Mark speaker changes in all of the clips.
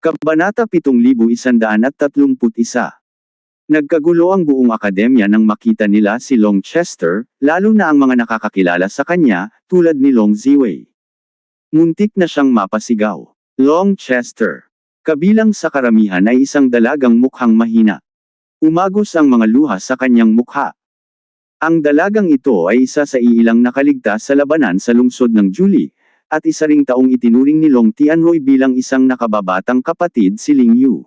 Speaker 1: Kabanata 7131. Nagkagulo ang buong akademya nang makita nila si Long Chester, lalo na ang mga nakakakilala sa kanya, tulad ni Long Ziwei. Muntik na siyang mapasigaw. Long Chester. Kabilang sa karamihan ay isang dalagang mukhang mahina. Umagos ang mga luha sa kanyang mukha. Ang dalagang ito ay isa sa iilang nakaligtas sa labanan sa lungsod ng Julie, at isa ring taong itinuring ni Long Tianroy bilang isang nakababatang kapatid si Ling Yu.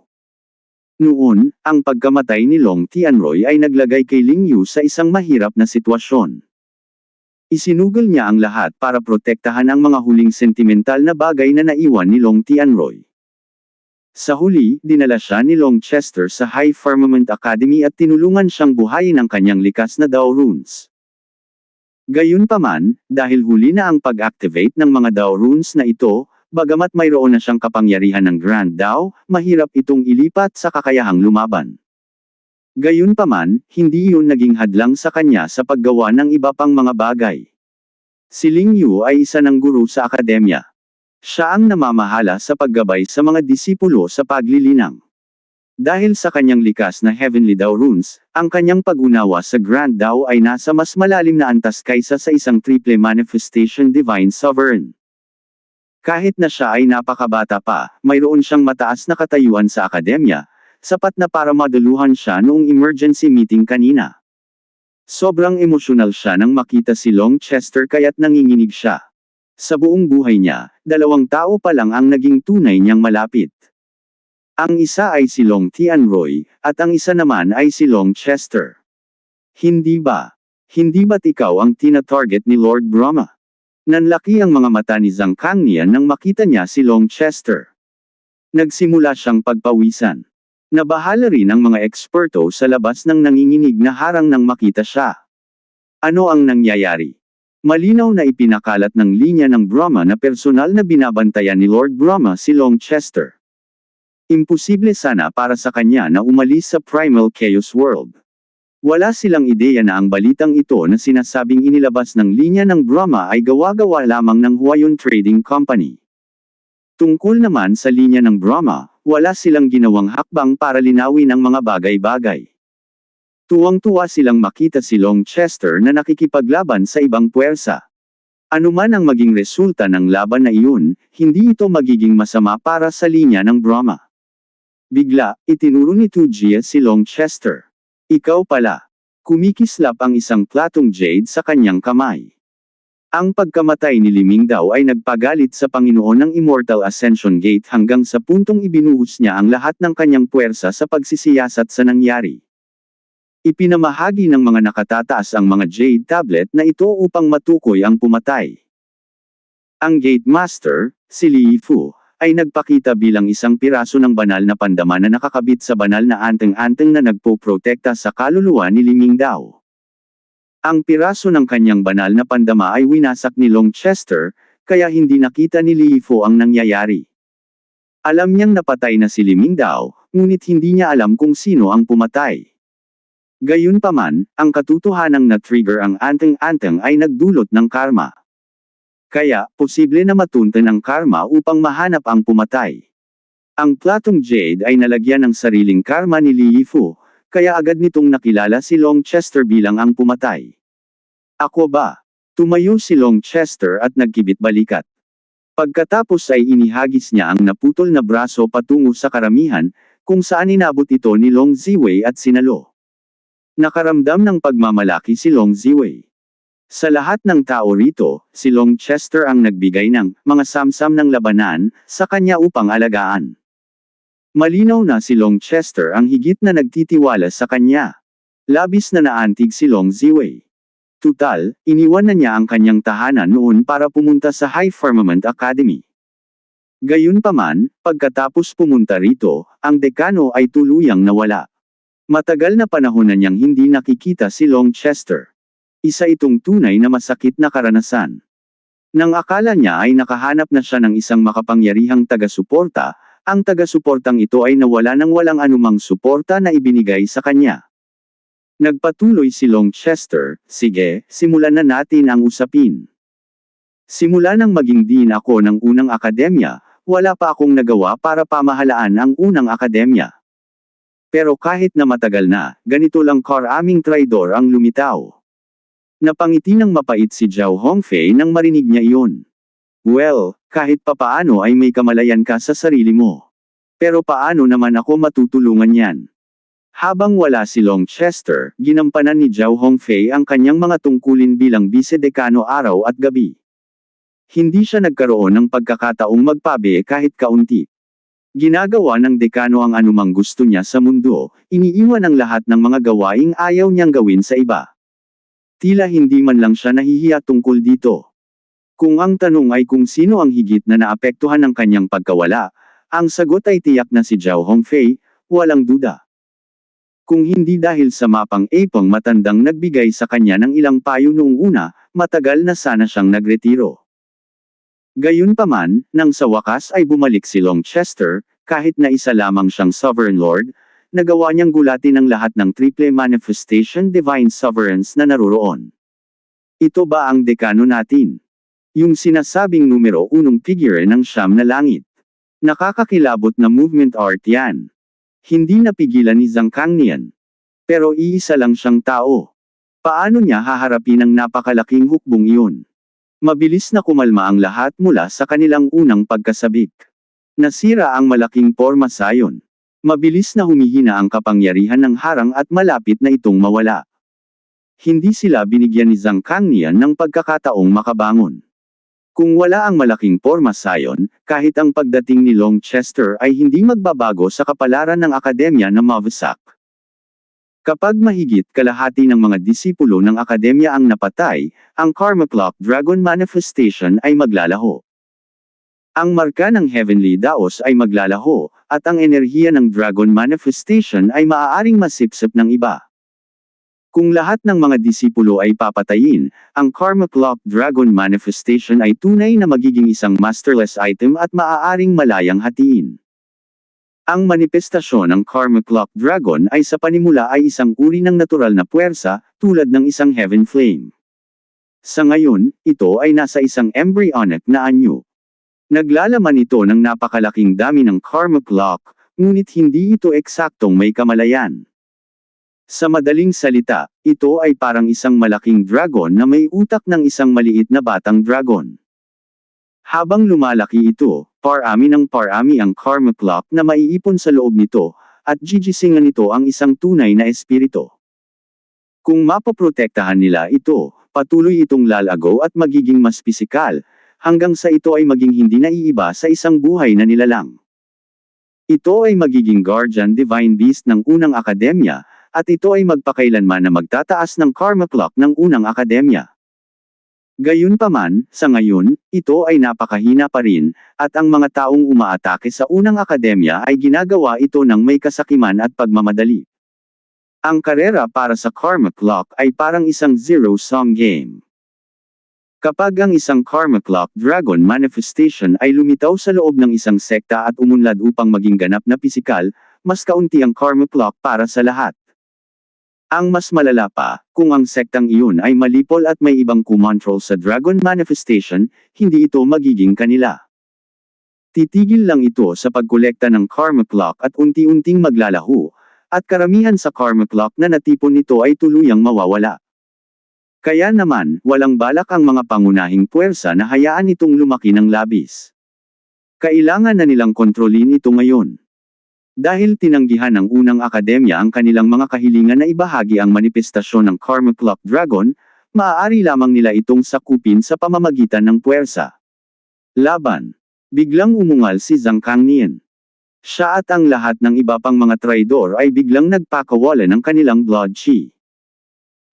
Speaker 1: Noon, ang pagkamatay ni Long Tianroy ay naglagay kay Ling Yu sa isang mahirap na sitwasyon. Isinugol niya ang lahat para protektahan ang mga huling sentimental na bagay na naiwan ni Long Tianroy. Sa huli, dinala siya ni Long Chester sa High Firmament Academy at tinulungan siyang buhayin ang kanyang likas na Dao Runes. Gayunpaman, dahil huli na ang pag-activate ng mga Dao Runes na ito, bagamat mayroon na siyang kapangyarihan ng Grand Dao, mahirap itong ilipat sa kakayahang lumaban. Gayunpaman, hindi iyon naging hadlang sa kanya sa paggawa ng iba pang mga bagay. Si Ling Yu ay isa ng guru sa akademya. Siya ang namamahala sa paggabay sa mga disipulo sa paglilinang. Dahil sa kanyang likas na Heavenly Dao Runes, ang kanyang pag-unawa sa Grand Dao ay nasa mas malalim na antas kaysa sa isang triple manifestation divine sovereign. Kahit na siya ay napakabata pa, mayroon siyang mataas na katayuan sa akademya, sapat na para maduluhan siya noong emergency meeting kanina. Sobrang emosyonal siya nang makita si Long Chester kaya't nanginginig siya. Sa buong buhay niya, 2 tao pa lang ang naging tunay niyang malapit. Ang isa ay si Long Tianroy, at ang isa naman ay si Long Chester. Hindi ba? Hindi ba't ikaw ang tina-target ni Lord Brahma? Nanlaki ang mga mata ni Zhang Kangnian nang makita niya si Long Chester. Nagsimula siyang pagpawisan. Nabahala rin ang mga eksperto sa labas ng nanginginig na harang nang makita siya. Ano ang nangyayari? Malinaw na ipinakalat ng linya ng Brahma na personal na binabantayan ni Lord Brahma si Long Chester. Imposible sana para sa kanya na umalis sa Primal Chaos World. Wala silang ideya na ang balitang ito na sinasabing inilabas ng linya ng Brahma ay gawa-gawa lamang ng Huayun Trading Company. Tungkol naman sa linya ng Brahma, wala silang ginawang hakbang para linawin ang mga bagay-bagay. Tuwang-tuwa silang makita si Long Chester na nakikipaglaban sa ibang puwersa. Ano man ang maging resulta ng laban na iyon, hindi ito magiging masama para sa linya ng Brahma. Bigla, itinuro ni Tujia si Long Chester. Ikaw pala. Kumikislap ang isang platong jade sa kanyang kamay. Ang pagkamatay ni Liming daw ay nagpagalit sa Panginoon ng Immortal Ascension Gate hanggang sa puntong ibinuhos niya ang lahat ng kanyang puwersa sa pagsisiyasat sa nangyari. Ipinamahagi ng mga nakatataas ang mga jade tablet na ito upang matukoy ang pumatay. Ang Gate Master, si Li Fu, ay nagpakita bilang isang piraso ng banal na pandama na nakakabit sa banal na anteng-anteng na nagpoprotekta sa kaluluwa ni Liming Dao. Ang piraso ng kanyang banal na pandama ay winasak ni Long Chester, kaya hindi nakita ni Li Fu ang nangyayari. Alam niyang napatay na si Liming Dao, ngunit hindi niya alam kung sino ang pumatay. Gayunpaman, ang katotohanang na-trigger ang anteng-anteng ay nagdulot ng karma. Kaya, posible na matuntan ang karma upang mahanap ang pumatay. Ang platong jade ay nalagyan ng sariling karma ni Li Fu, kaya agad nitong nakilala si Long Chester bilang ang pumatay. Ako ba? Tumayo si Long Chester at nagkibit balikat. Pagkatapos ay inihagis niya ang naputol na braso patungo sa karamihan, kung saan inabot ito ni Long Ziwei at sinalo. Nakaramdam ng pagmamalaki si Long Ziwei. Sa lahat ng tao rito, si Long Chester ang nagbigay ng mga samsam ng labanan sa kanya upang alagaan. Malinaw na si Long Chester ang higit na nagtitiwala sa kanya. Labis na naantig si Long Ziwei. Tutal, iniwan na niya ang kanyang tahanan noon para pumunta sa High Firmament Academy. Gayunpaman, pagkatapos pumunta rito, ang dekano ay tuluyang nawala. Matagal na panahon na niyang hindi nakikita si Long Chester. Isa itong tunay na masakit na karanasan. Nang akala niya ay nakahanap na siya ng isang makapangyarihang taga-suporta, ang taga-suportang ito ay nawala nang walang anumang suporta na ibinigay sa kanya. Nagpatuloy si Long Chester, sige, simulan na natin ang usapin. Simula nang maging dean ako ng unang akademya, wala pa akong nagawa para pamahalaan ang unang akademya. Pero kahit na matagal na, ganito lang karaming traidor ang lumitaw. Napangiti ng mapait si Zhao Hongfei nang marinig niya iyon. Well, kahit papaano ay may kamalayan ka sa sarili mo. Pero paano naman ako matutulungan yan? Habang wala si Long Chester, ginampanan ni Zhao Hongfei ang kanyang mga tungkulin bilang bise-dekano araw at gabi. Hindi siya nagkaroon ng pagkakataong magpabe kahit kaunti. Ginagawa ng dekano ang anumang gusto niya sa mundo, iniiwan ang lahat ng mga gawaing ayaw niyang gawin sa iba. Tila hindi man lang siya nahihiya tungkol dito. Kung ang tanong ay kung sino ang higit na naapektuhan ng kanyang pagkawala, ang sagot ay tiyak na si Zhao Hongfei, walang duda. Kung hindi dahil sa mapang epong matandang nagbigay sa kanya ng ilang payo noong una, matagal na sana siyang nagretiro. Gayunpaman, nang sa wakas ay bumalik si Long Chester, kahit na isa lamang siyang Sovereign Lord, nagawa niyang gulatin ang lahat ng triple manifestation divine sovereigns na naroroon. Ito ba ang dekano natin? Yung sinasabing numero unong figure ng siyam na langit. Nakakakilabot na movement art yan. Hindi napigilan ni Zhang Kangnian. Pero iisa lang siyang tao. Paano niya haharapin ang napakalaking hukbong iyon? Mabilis na kumalma ang lahat mula sa kanilang unang pagkasabik. Nasira ang malaking porma sayon. Mabilis na humihina ang kapangyarihan ng harang at malapit na itong mawala. Hindi sila binigyan ni Zhang Kangnian ng pagkakataong makabangon. Kung wala ang malaking porma sayon, kahit ang pagdating ni Long Chester ay hindi magbabago sa kapalaran ng akademya na mawasak. Kapag mahigit kalahati ng mga disipulo ng akademya ang napatay, ang Karma Clock Dragon Manifestation ay maglalaho. Ang marka ng Heavenly Daos ay maglalaho, at ang enerhiya ng Dragon Manifestation ay maaaring masipsip ng iba. Kung lahat ng mga disipulo ay papatayin, ang Karma Clock Dragon Manifestation ay tunay na magiging isang masterless item at maaaring malayang hatiin. Ang manifestasyon ng Karma Clock Dragon ay sa panimula ay isang uri ng natural na puwersa, tulad ng isang Heaven Flame. Sa ngayon, ito ay nasa isang embryonic na anyo. Naglalaman ito ng napakalaking dami ng Karma Clock, ngunit hindi ito eksaktong may kamalayan. Sa madaling salita, ito ay parang isang malaking dragon na may utak ng isang maliit na batang dragon. Habang lumalaki ito, parami ng parami ang Karma Clock na maiipon sa loob nito, at gigisingan nito ang isang tunay na espiritu. Kung mapoprotektahan nila ito, patuloy itong lalago at magiging mas pisikal, hanggang sa ito ay maging hindi naiiba sa isang buhay na nilalang. Ito ay magiging Guardian Divine Beast ng unang akademya, at ito ay magpakailanman na magtataas ng Karma Clock ng unang akademya. Gayunpaman, sa ngayon, ito ay napakahina pa rin, at ang mga taong umaatake sa unang akademya ay ginagawa ito ng may kasakiman at pagmamadali. Ang karera para sa Karma Clock ay parang isang zero-sum game. Kapag ang isang Karma Clock Dragon Manifestation ay lumitaw sa loob ng isang sekta at umunlad upang maging ganap na pisikal, mas kaunti ang Karma Clock para sa lahat. Ang mas malala pa, kung ang sektang iyon ay malipol at may ibang kumontrol sa Dragon Manifestation, hindi ito magiging kanila. Titigil lang ito sa pagkolekta ng Karma Clock at unti-unting maglalaho, at karamihan sa Karma Clock na natipon nito ay tuluyang mawawala. Kaya naman, walang balak ang mga pangunahing puwersa na hayaan itong lumaki ng labis. Kailangan na nilang kontrolin ito ngayon. Dahil tinanggihan ng unang akademya ang kanilang mga kahilingan na ibahagi ang manifestasyon ng Karma Clock Dragon, maaari lamang nila itong sakupin sa pamamagitan ng puwersa. Laban. Biglang umungal si Zhang Kangnian. Siya at ang lahat ng iba pang mga traidor ay biglang nagpakawala ng kanilang blood chi.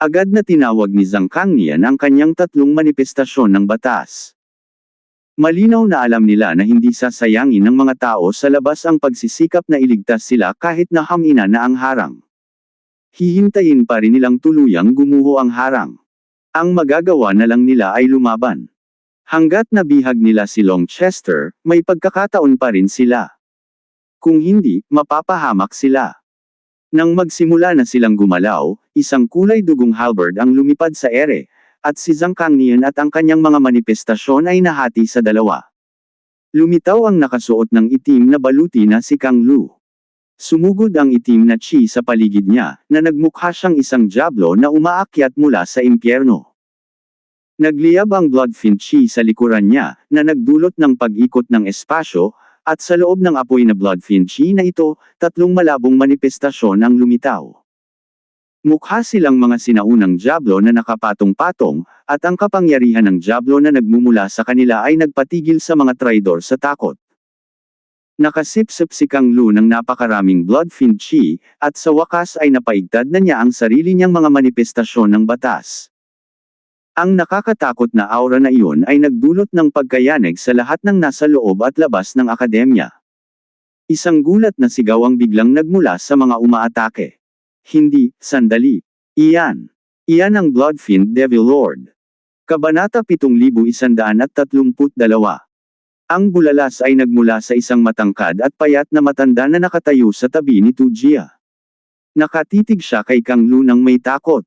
Speaker 1: Agad na tinawag ni Zhang Kangnian ang kanyang tatlong manifestasyon ng batas. Malinaw na alam nila na hindi sasayangin ng mga tao sa labas ang pagsisikap na iligtas sila kahit na hamina na ang harang. Hihintayin pa rin nilang tuluyang gumuho ang harang. Ang magagawa na lang nila ay lumaban. Hanggat nabihag nila si Long Chester, may pagkakataon pa rin sila. Kung hindi, mapapahamak sila. Nang magsimula na silang gumalaw, isang kulay dugong halberd ang lumipad sa ere, at si Zhang Kangnian at ang kanyang mga manifestasyon ay nahati sa dalawa. Lumitaw ang nakasuot ng itim na baluti na si Kang Lu. Sumugod ang itim na chi sa paligid niya, na nagmukha siyang isang diablo na umaakyat mula sa impyerno. Nagliyab ang Bloodfiend chi sa likuran niya, na nagdulot ng pag-ikot ng espasyo, at sa loob ng apoy na Bloodfiend chi na ito, tatlong malabong manifestasyon ang lumitaw. Mukha silang mga sinaunang diablo na nakapatong-patong, at ang kapangyarihan ng diablo na nagmumula sa kanila ay nagpatigil sa mga traidor sa takot. Nakasipsip si Kang Lu ng napakaraming Bloodfiend chi, at sa wakas ay napaigtad na niya ang sarili niyang mga manifestasyon ng batas. Ang nakakatakot na aura na iyon ay nagdulot ng pagkayanig sa lahat ng nasa loob at labas ng akademya. Isang gulat na sigaw ang biglang nagmula sa mga umaatake. Hindi, sandali. Iyan ang Bloodfiend Devil Lord. Kabanata 7132. Ang bulalas ay nagmula sa isang matangkad at payat na matanda na nakatayo sa tabi ni Tujia. Nakatitig siya kay Kang Lu nang may takot.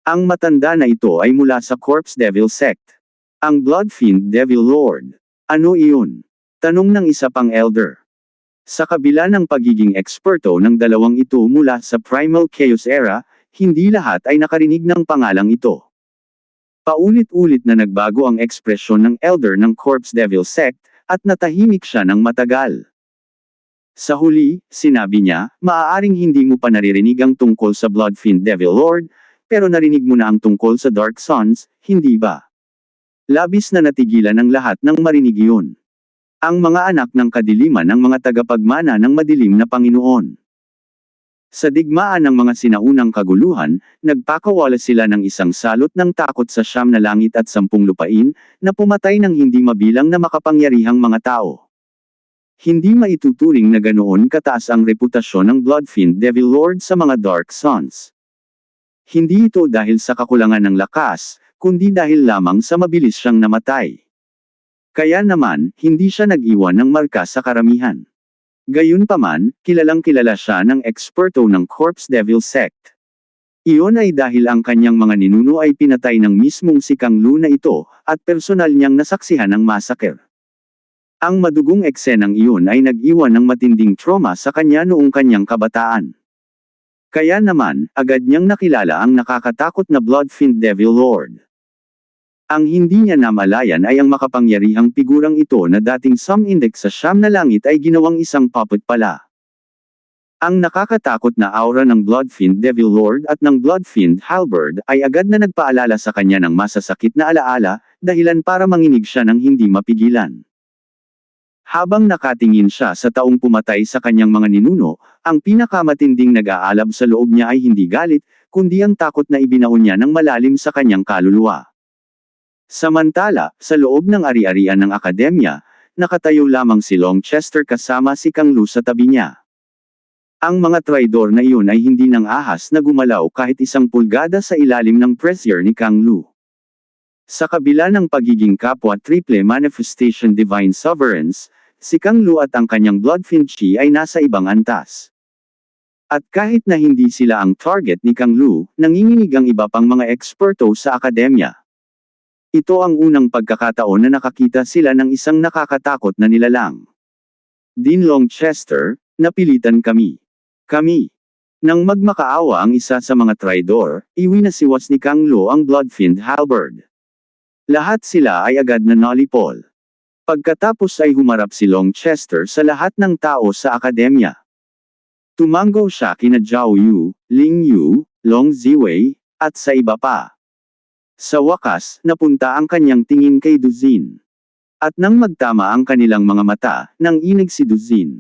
Speaker 1: Ang matanda na ito ay mula sa Corpse Devil Sect. Ang Bloodfiend Devil Lord. Ano iyon? Tanong ng isa pang elder. Sa kabila ng pagiging eksperto ng dalawang ito mula sa Primal Chaos Era, hindi lahat ay nakarinig ng pangalang ito. Paulit-ulit na nagbago ang ekspresyon ng elder ng Corpse Devil Sect, at natahimik siya ng matagal. Sa huli, sinabi niya, maaaring hindi mo pa naririnig ang tungkol sa Bloodfiend Devil Lord, pero narinig mo na ang tungkol sa Dark Sons, hindi ba? Labis na natigilan ng lahat nang marinig iyon. Ang mga anak ng kadiliman ang mga tagapagmana ng madilim na Panginoon. Sa digmaan ng mga sinaunang kaguluhan, nagpakawala sila ng isang salot ng takot sa 9 na langit at 10 lupain, na pumatay ng hindi mabilang na makapangyarihang mga tao. Hindi maituturing na ganoon kataas ang reputasyon ng Bloodfiend Devil Lord sa mga Dark Sons. Hindi ito dahil sa kakulangan ng lakas, kundi dahil lamang sa mabilis siyang namatay. Kaya naman, hindi siya nag-iwan ng marka sa karamihan. Gayunpaman, kilalang-kilala siya ng eksperto ng Corpse Devil Sect. Iyon ay dahil ang kanyang mga ninuno ay pinatay ng mismong si Kang Lu na ito, at personal niyang nasaksihan ang massacre. Ang madugong eksenang iyon ay nag-iwan ng matinding trauma sa kanya noong kanyang kabataan. Kaya naman, agad niyang nakilala ang nakakatakot na Bloodfiend Devil Lord. Ang hindi niya namalayan ay ang makapangyarihang figurang ito na dating Sum Index sa 9 na langit ay ginawang isang puppet pala. Ang nakakatakot na aura ng Bloodfiend Devil Lord at ng Bloodfiend Halberd ay agad na nagpaalala sa kanya ng masasakit na alaala, dahilan para manginig siya ng hindi mapigilan. Habang nakatingin siya sa taong pumatay sa kanyang mga ninuno, ang pinakamatinding nag-aalab sa loob niya ay hindi galit, kundi ang takot na ibinaon niya ng malalim sa kanyang kaluluwa. Samantala, sa loob ng ari-arian ng akademya, nakatayo lamang si Longchester kasama si Kang Lu sa tabi niya. Ang mga traidor na iyon ay hindi nang ahas na gumalaw kahit 1 pulgada sa ilalim ng pressure ni Kang Lu. Sa kabila ng pagiging kapwa triple manifestation divine sovereigns, si Kang Lu at ang kanyang Bloodfiend chi ay nasa ibang antas. At kahit na hindi sila ang target ni Kang Lu, nanginginig ang iba pang mga eksperto sa akademya. Ito ang unang pagkakataon na nakakita sila ng isang nakakatakot na nilalang. Dean Longchester, napilitan kami. Nang magmakaawa ang isa sa mga traidor, iwinasiwas ni Kang Lu ang Bloodfiend Halberd. Lahat sila ay agad na nalipol. Pagkatapos ay humarap si Longchester sa lahat ng tao sa akademya. Tumanggaw siya kina Zhao Yu, Ling Yu, Long Ziwei, at sa iba pa. Sa wakas, napunta ang kanyang tingin kay Duzin. At nang magtama ang kanilang mga mata, nang inig si Duzin.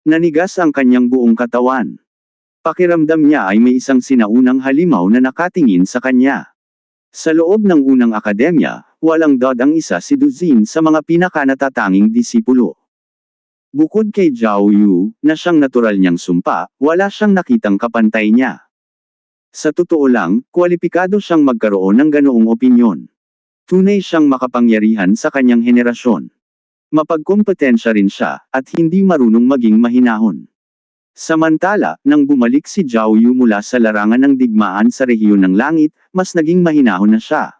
Speaker 1: Nanigas ang kanyang buong katawan. Pakiramdam niya ay may isang sinaunang halimaw na nakatingin sa kanya. Sa loob ng unang akademya, walang dod ang isa si Duzin sa mga pinakanatatanging disipulo. Bukod kay Zhao Yu, na siyang natural niyang sumpa, wala siyang nakitang kapantay niya. Sa totoo lang, kwalipikado siyang magkaroon ng ganoong opinyon. Tunay siyang makapangyarihan sa kanyang henerasyon. Mapagkompetensya rin siya, at hindi marunong maging mahinahon. Samantala, nang bumalik si Zhao Yu mula sa larangan ng digmaan sa rehiyon ng langit, mas naging mahinahon na siya.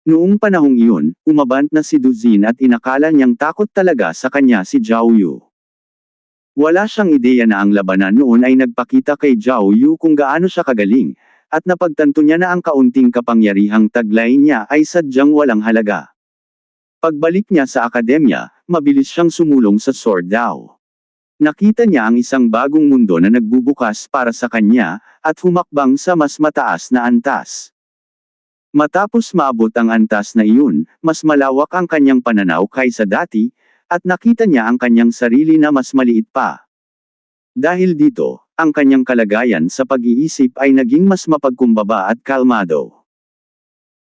Speaker 1: Noong panahong iyon, umabant na si Duzin at inakala niyang takot talaga sa kanya si Zhao Yu. Wala siyang ideya na ang labanan noon ay nagpakita kay Zhao Yu kung gaano siya kagaling, at napagtanto niya na ang kaunting kapangyarihang taglay niya ay sadyang walang halaga. Pagbalik niya sa akademya, mabilis siyang sumulong sa Sword Dao. Nakita niya ang isang bagong mundo na nagbubukas para sa kanya, at humakbang sa mas mataas na antas. Matapos maabot ang antas na iyon, mas malawak ang kanyang pananaw kaysa dati, at nakita niya ang kanyang sarili na mas maliit pa. Dahil dito, ang kanyang kalagayan sa pag-iisip ay naging mas mapagkumbaba at kalmado.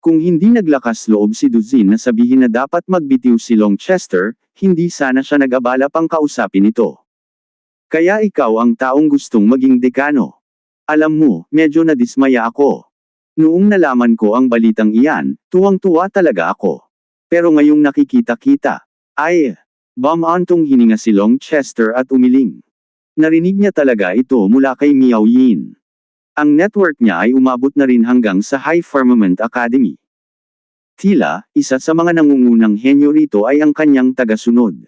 Speaker 1: Kung hindi naglakas loob si Duzin na sabihin na dapat magbitiw si Longchester, hindi sana siya nag-abala pang kausapin ito. Kaya ikaw ang taong gustong maging dekano. Alam mo, medyo nadismaya ako. Noong nalaman ko ang balitang iyan, tuwang-tuwa talaga ako. Pero ngayong nakikita-kita, ay, bumantong hininga si Longchester at umiling. Narinig niya talaga ito mula kay Miao Yin. Ang network niya ay umabot na rin hanggang sa High Firmament Academy. Tila, isa sa mga nangungunang henyo rito ay ang kanyang tagasunod.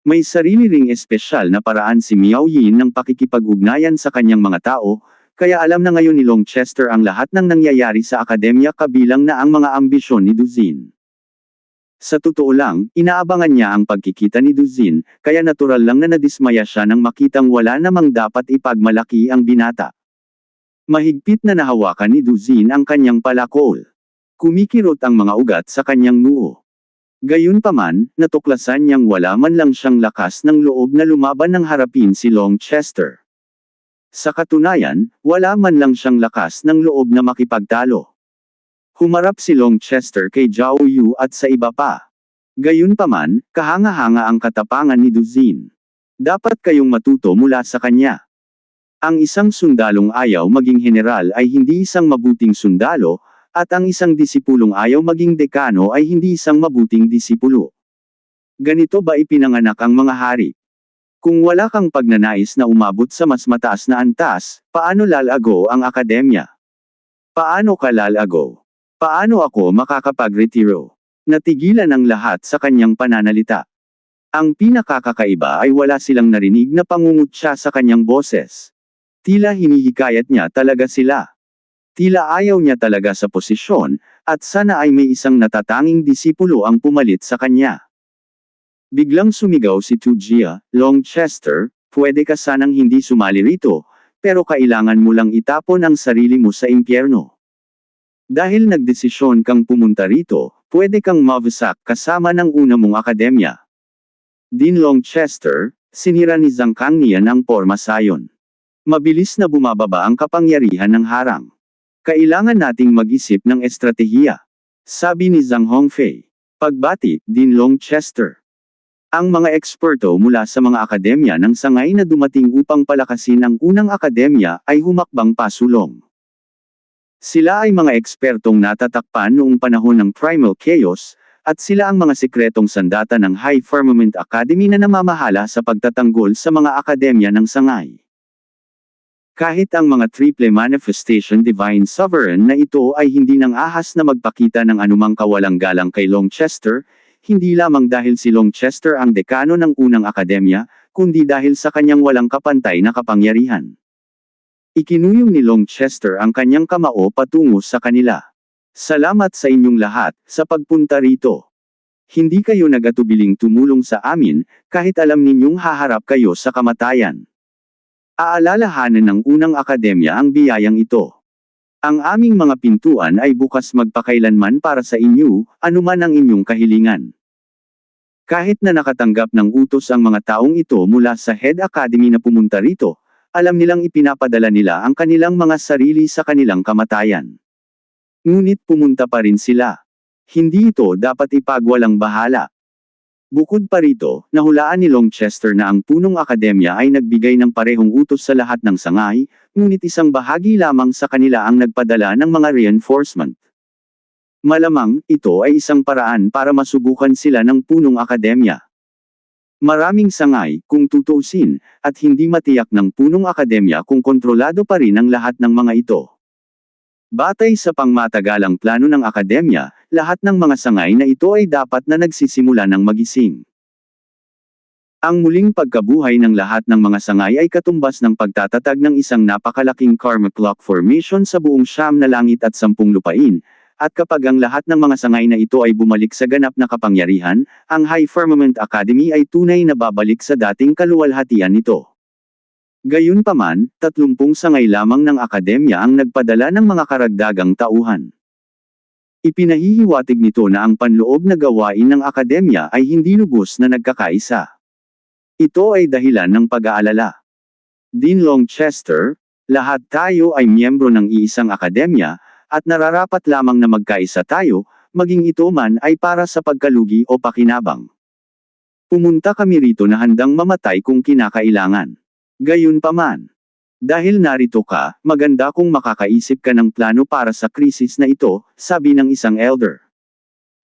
Speaker 1: May sarili ring espesyal na paraan si Miao Yin ng pakikipag-ugnayan sa kanyang mga tao, kaya alam na ngayon ni Longchester ang lahat ng nangyayari sa akademya kabilang na ang mga ambisyon ni Duzin. Sa totoo lang, inaabangan niya ang pagkikita ni Duzin, kaya natural lang na nadismaya siya nang makitang wala namang dapat ipagmalaki ang binata. Mahigpit na nahawakan ni Duzin ang kanyang palakol. Kumikirot ang mga ugat sa kanyang noo. Gayunpaman, natuklasan niyang wala man lang siyang lakas ng loob na lumaban ng harapin si Longchester. Sa katunayan, wala man lang siyang lakas ng loob na makipagtalo. Humarap si Longchester kay Zhao Yu at sa iba pa. Gayunpaman, kahanga-hanga ang katapangan ni Duzin. Dapat kayong matuto mula sa kanya. Ang isang sundalong ayaw maging general ay hindi isang mabuting sundalo, at ang isang disipulong ayaw maging dekano ay hindi isang mabuting disipulo. Ganito ba ipinanganak ang mga hari? Kung wala kang pagnanais na umabot sa mas mataas na antas, paano lalago ang akademya? Paano ka lalago? Paano ako makakapag-retiro? Natigilan ang lahat sa kanyang pananalita. Ang pinakakakaiba ay wala silang narinig na pangungutya sa kanyang boses. Tila hinihikayat niya talaga sila. Tila ayaw niya talaga sa posisyon, at sana ay may isang natatanging disipulo ang pumalit sa kanya. Biglang sumigaw si Tujia, Longchester, pwede ka sanang hindi sumali rito, pero kailangan mo lang itapon ang sarili mo sa impyerno. Dahil nagdesisyon kang pumunta rito, pwede kang mawasak kasama ng una mong akademya. Din Longchester, sinira ni Zhang Kangnian ang porma sayon. Mabilis na bumababa ang kapangyarihan ng harang. Kailangan nating mag-isip ng estratehiya. Sabi ni Zhang Hongfei. Pagbati, Din Longchester. Ang mga eksperto mula sa mga akademya ng sangay na dumating upang palakasin ang unang akademya ay humakbang pasulong. Sila ay mga ekspertong natatakpan noong panahon ng Primal Chaos, at sila ang mga sikretong sandata ng High Firmament Academy na namamahala sa pagtatanggol sa mga akademya ng sangay. Kahit ang mga Triple Manifestation Divine Sovereign na ito ay hindi nang ahas na magpakita ng anumang kawalang galang kay Longchester, hindi lamang dahil si Longchester ang dekano ng unang akademya, kundi dahil sa kanyang walang kapantay na kapangyarihan. Ikinuyong ni Longchester ang kanyang kamao patungo sa kanila. Salamat sa inyong lahat, sa pagpunta rito. Hindi kayo nag-atubiling tumulong sa amin, kahit alam ninyong haharap kayo sa kamatayan. Aalalahanan ng unang akademya ang biyayang ito. Ang aming mga pintuan ay bukas magpakailanman para sa inyo, anuman ang inyong kahilingan. Kahit na nakatanggap ng utos ang mga taong ito mula sa Head Academy na pumunta rito, alam nilang ipinapadala nila ang kanilang mga sarili sa kanilang kamatayan. Ngunit pumunta pa rin sila. Hindi ito dapat ipagwalang bahala. Bukod pa rito, nahulaan ni Longchester na ang punong akademya ay nagbigay ng parehong utos sa lahat ng sangay, ngunit isang bahagi lamang sa kanila ang nagpadala ng mga reinforcement. Malamang, ito ay isang paraan para masubukan sila ng punong akademya. Maraming sangay, kung tutuusin, at hindi matiyak ng punong akademya kung kontrolado pa rin ang lahat ng mga ito. Batay sa pangmatagalang plano ng akademya, lahat ng mga sangay na ito ay dapat na nagsisimula ng magising. Ang muling pagkabuhay ng lahat ng mga sangay ay katumbas ng pagtatatag ng isang napakalaking karmic clock formation sa buong 9 langit at 10 lupain, at kapag ang lahat ng mga sangay na ito ay bumalik sa ganap na kapangyarihan, ang High Firmament Academy ay tunay na babalik sa dating kaluwalhatian nito. Gayunpaman, 30 sangay lamang ng akademya ang nagpadala ng mga karagdagang tauhan. Ipinahihiwatig nito na ang panloob na gawain ng akademya ay hindi lubos na nagkakaisa. Ito ay dahilan ng pag-aalala. Dean Longchester, lahat tayo ay miyembro ng iisang akademya, at nararapat lamang na magkaisa tayo, maging ito man ay para sa pagkalugi o pakinabang. Pumunta kami rito na handang mamatay kung kinakailangan. Gayunpaman, dahil narito ka, maganda kung makakaisip ka ng plano para sa krisis na ito, sabi ng isang elder.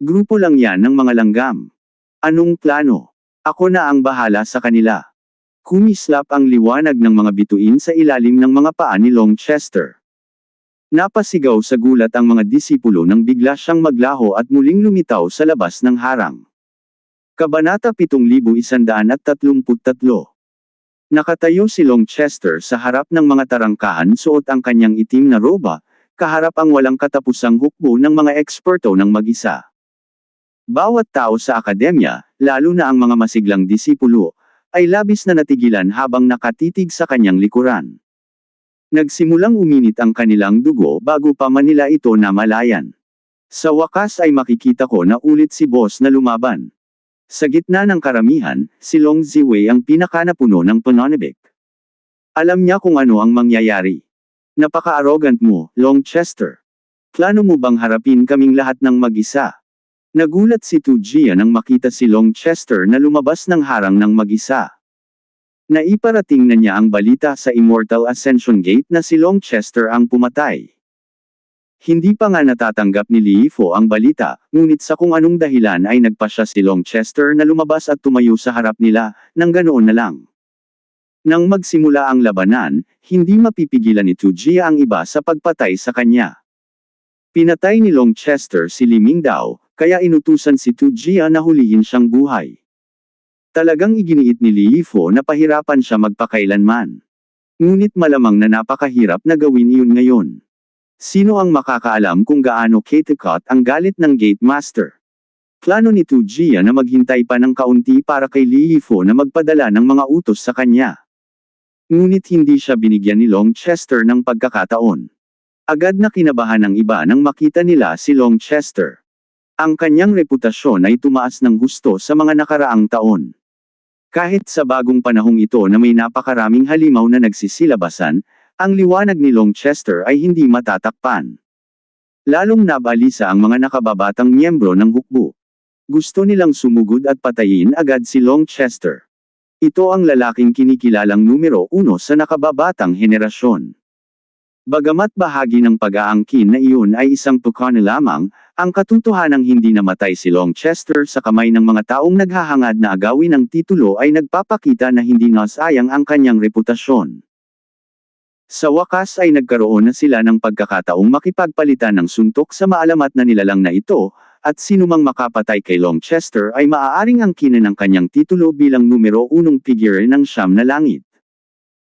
Speaker 1: Grupo lang yan ng mga langgam. Anong plano? Ako na ang bahala sa kanila. Kumislap ang liwanag ng mga bituin sa ilalim ng mga paa ni Longchester. Napasigaw sa gulat ang mga disipulo nang bigla siyang maglaho at muling lumitaw sa labas ng harang. Kabanata 7133. Nakatayo si Longchester sa harap ng mga tarangkahan, suot ang kanyang itim na roba, kaharap ang walang katapusang hukbo ng mga eksperto ng mag-isa. Bawat tao sa akademya, lalo na ang mga masiglang disipulo, ay labis na natigilan habang nakatitig sa kanyang likuran. Nagsimulang uminit ang kanilang dugo bago pa man nila ito namalayan. Sa wakas ay makikita ko na ulit si boss na lumaban. Sa gitna ng karamihan, si Long Ziwei ang pinakanapuno ng pananabik. Alam niya kung ano ang mangyayari. Napaka-arrogant mo, Longchester. Plano mo bang harapin kaming lahat ng mag-isa? Nagulat si Tu Jia nang makita si Longchester na lumabas ng harang ng mag-isa. Naiparating na niya ang balita sa Immortal Ascension Gate na si Longchester ang pumatay. Hindi pa nga natatanggap ni Li Yifo ang balita, ngunit sa kung anong dahilan ay nagpasya si Longchester na lumabas at tumayo sa harap nila, nang ganoon na lang. Nang magsimula ang labanan, hindi mapipigilan ni Tu Jia ang iba sa pagpatay sa kanya. Pinatay ni Longchester si Li Mingdao, kaya inutusan si Tu Jia na hulihin siyang buhay. Talagang iginiit ni Li Yifo na pahirapan siya magpakailanman. Ngunit malamang na napakahirap na gawin iyon ngayon. Sino ang makakaalam kung gaano katikot ang galit ng Gate Master? Plano ni Tu Jia na maghintay pa ng kaunti para kay Li Yifo na magpadala ng mga utos sa kanya. Ngunit hindi siya binigyan ni Longchester ng pagkakataon. Agad na kinabahan ng iba nang makita nila si Longchester. Ang kanyang reputasyon ay tumaas ng husto sa mga nakaraang taon. Kahit sa bagong panahong ito na may napakaraming halimaw na nagsisilabasan, ang liwanag ni Longchester ay hindi matatakpan. Lalong nabalisa ang mga nakababatang miyembro ng hukbo. Gusto nilang sumugod at patayin agad si Longchester. Ito ang lalaking kinikilalang numero 1 sa nakababatang henerasyon. Bagamat bahagi ng pag-aangkin na iyon ay isang pukano lamang, ang katotohanang hindi namatay si Longchester sa kamay ng mga taong naghahangad na agawin ang titulo ay nagpapakita na hindi nasayang ang kanyang reputasyon. Sa wakas ay nagkaroon na sila ng pagkakataong makipagpalitan ng suntok sa maalamat na nilalang na ito, at sinumang makapatay kay Longchester ay maaaring angkinin ang kanyang titulo bilang numero 1 figure ng 9 na langit.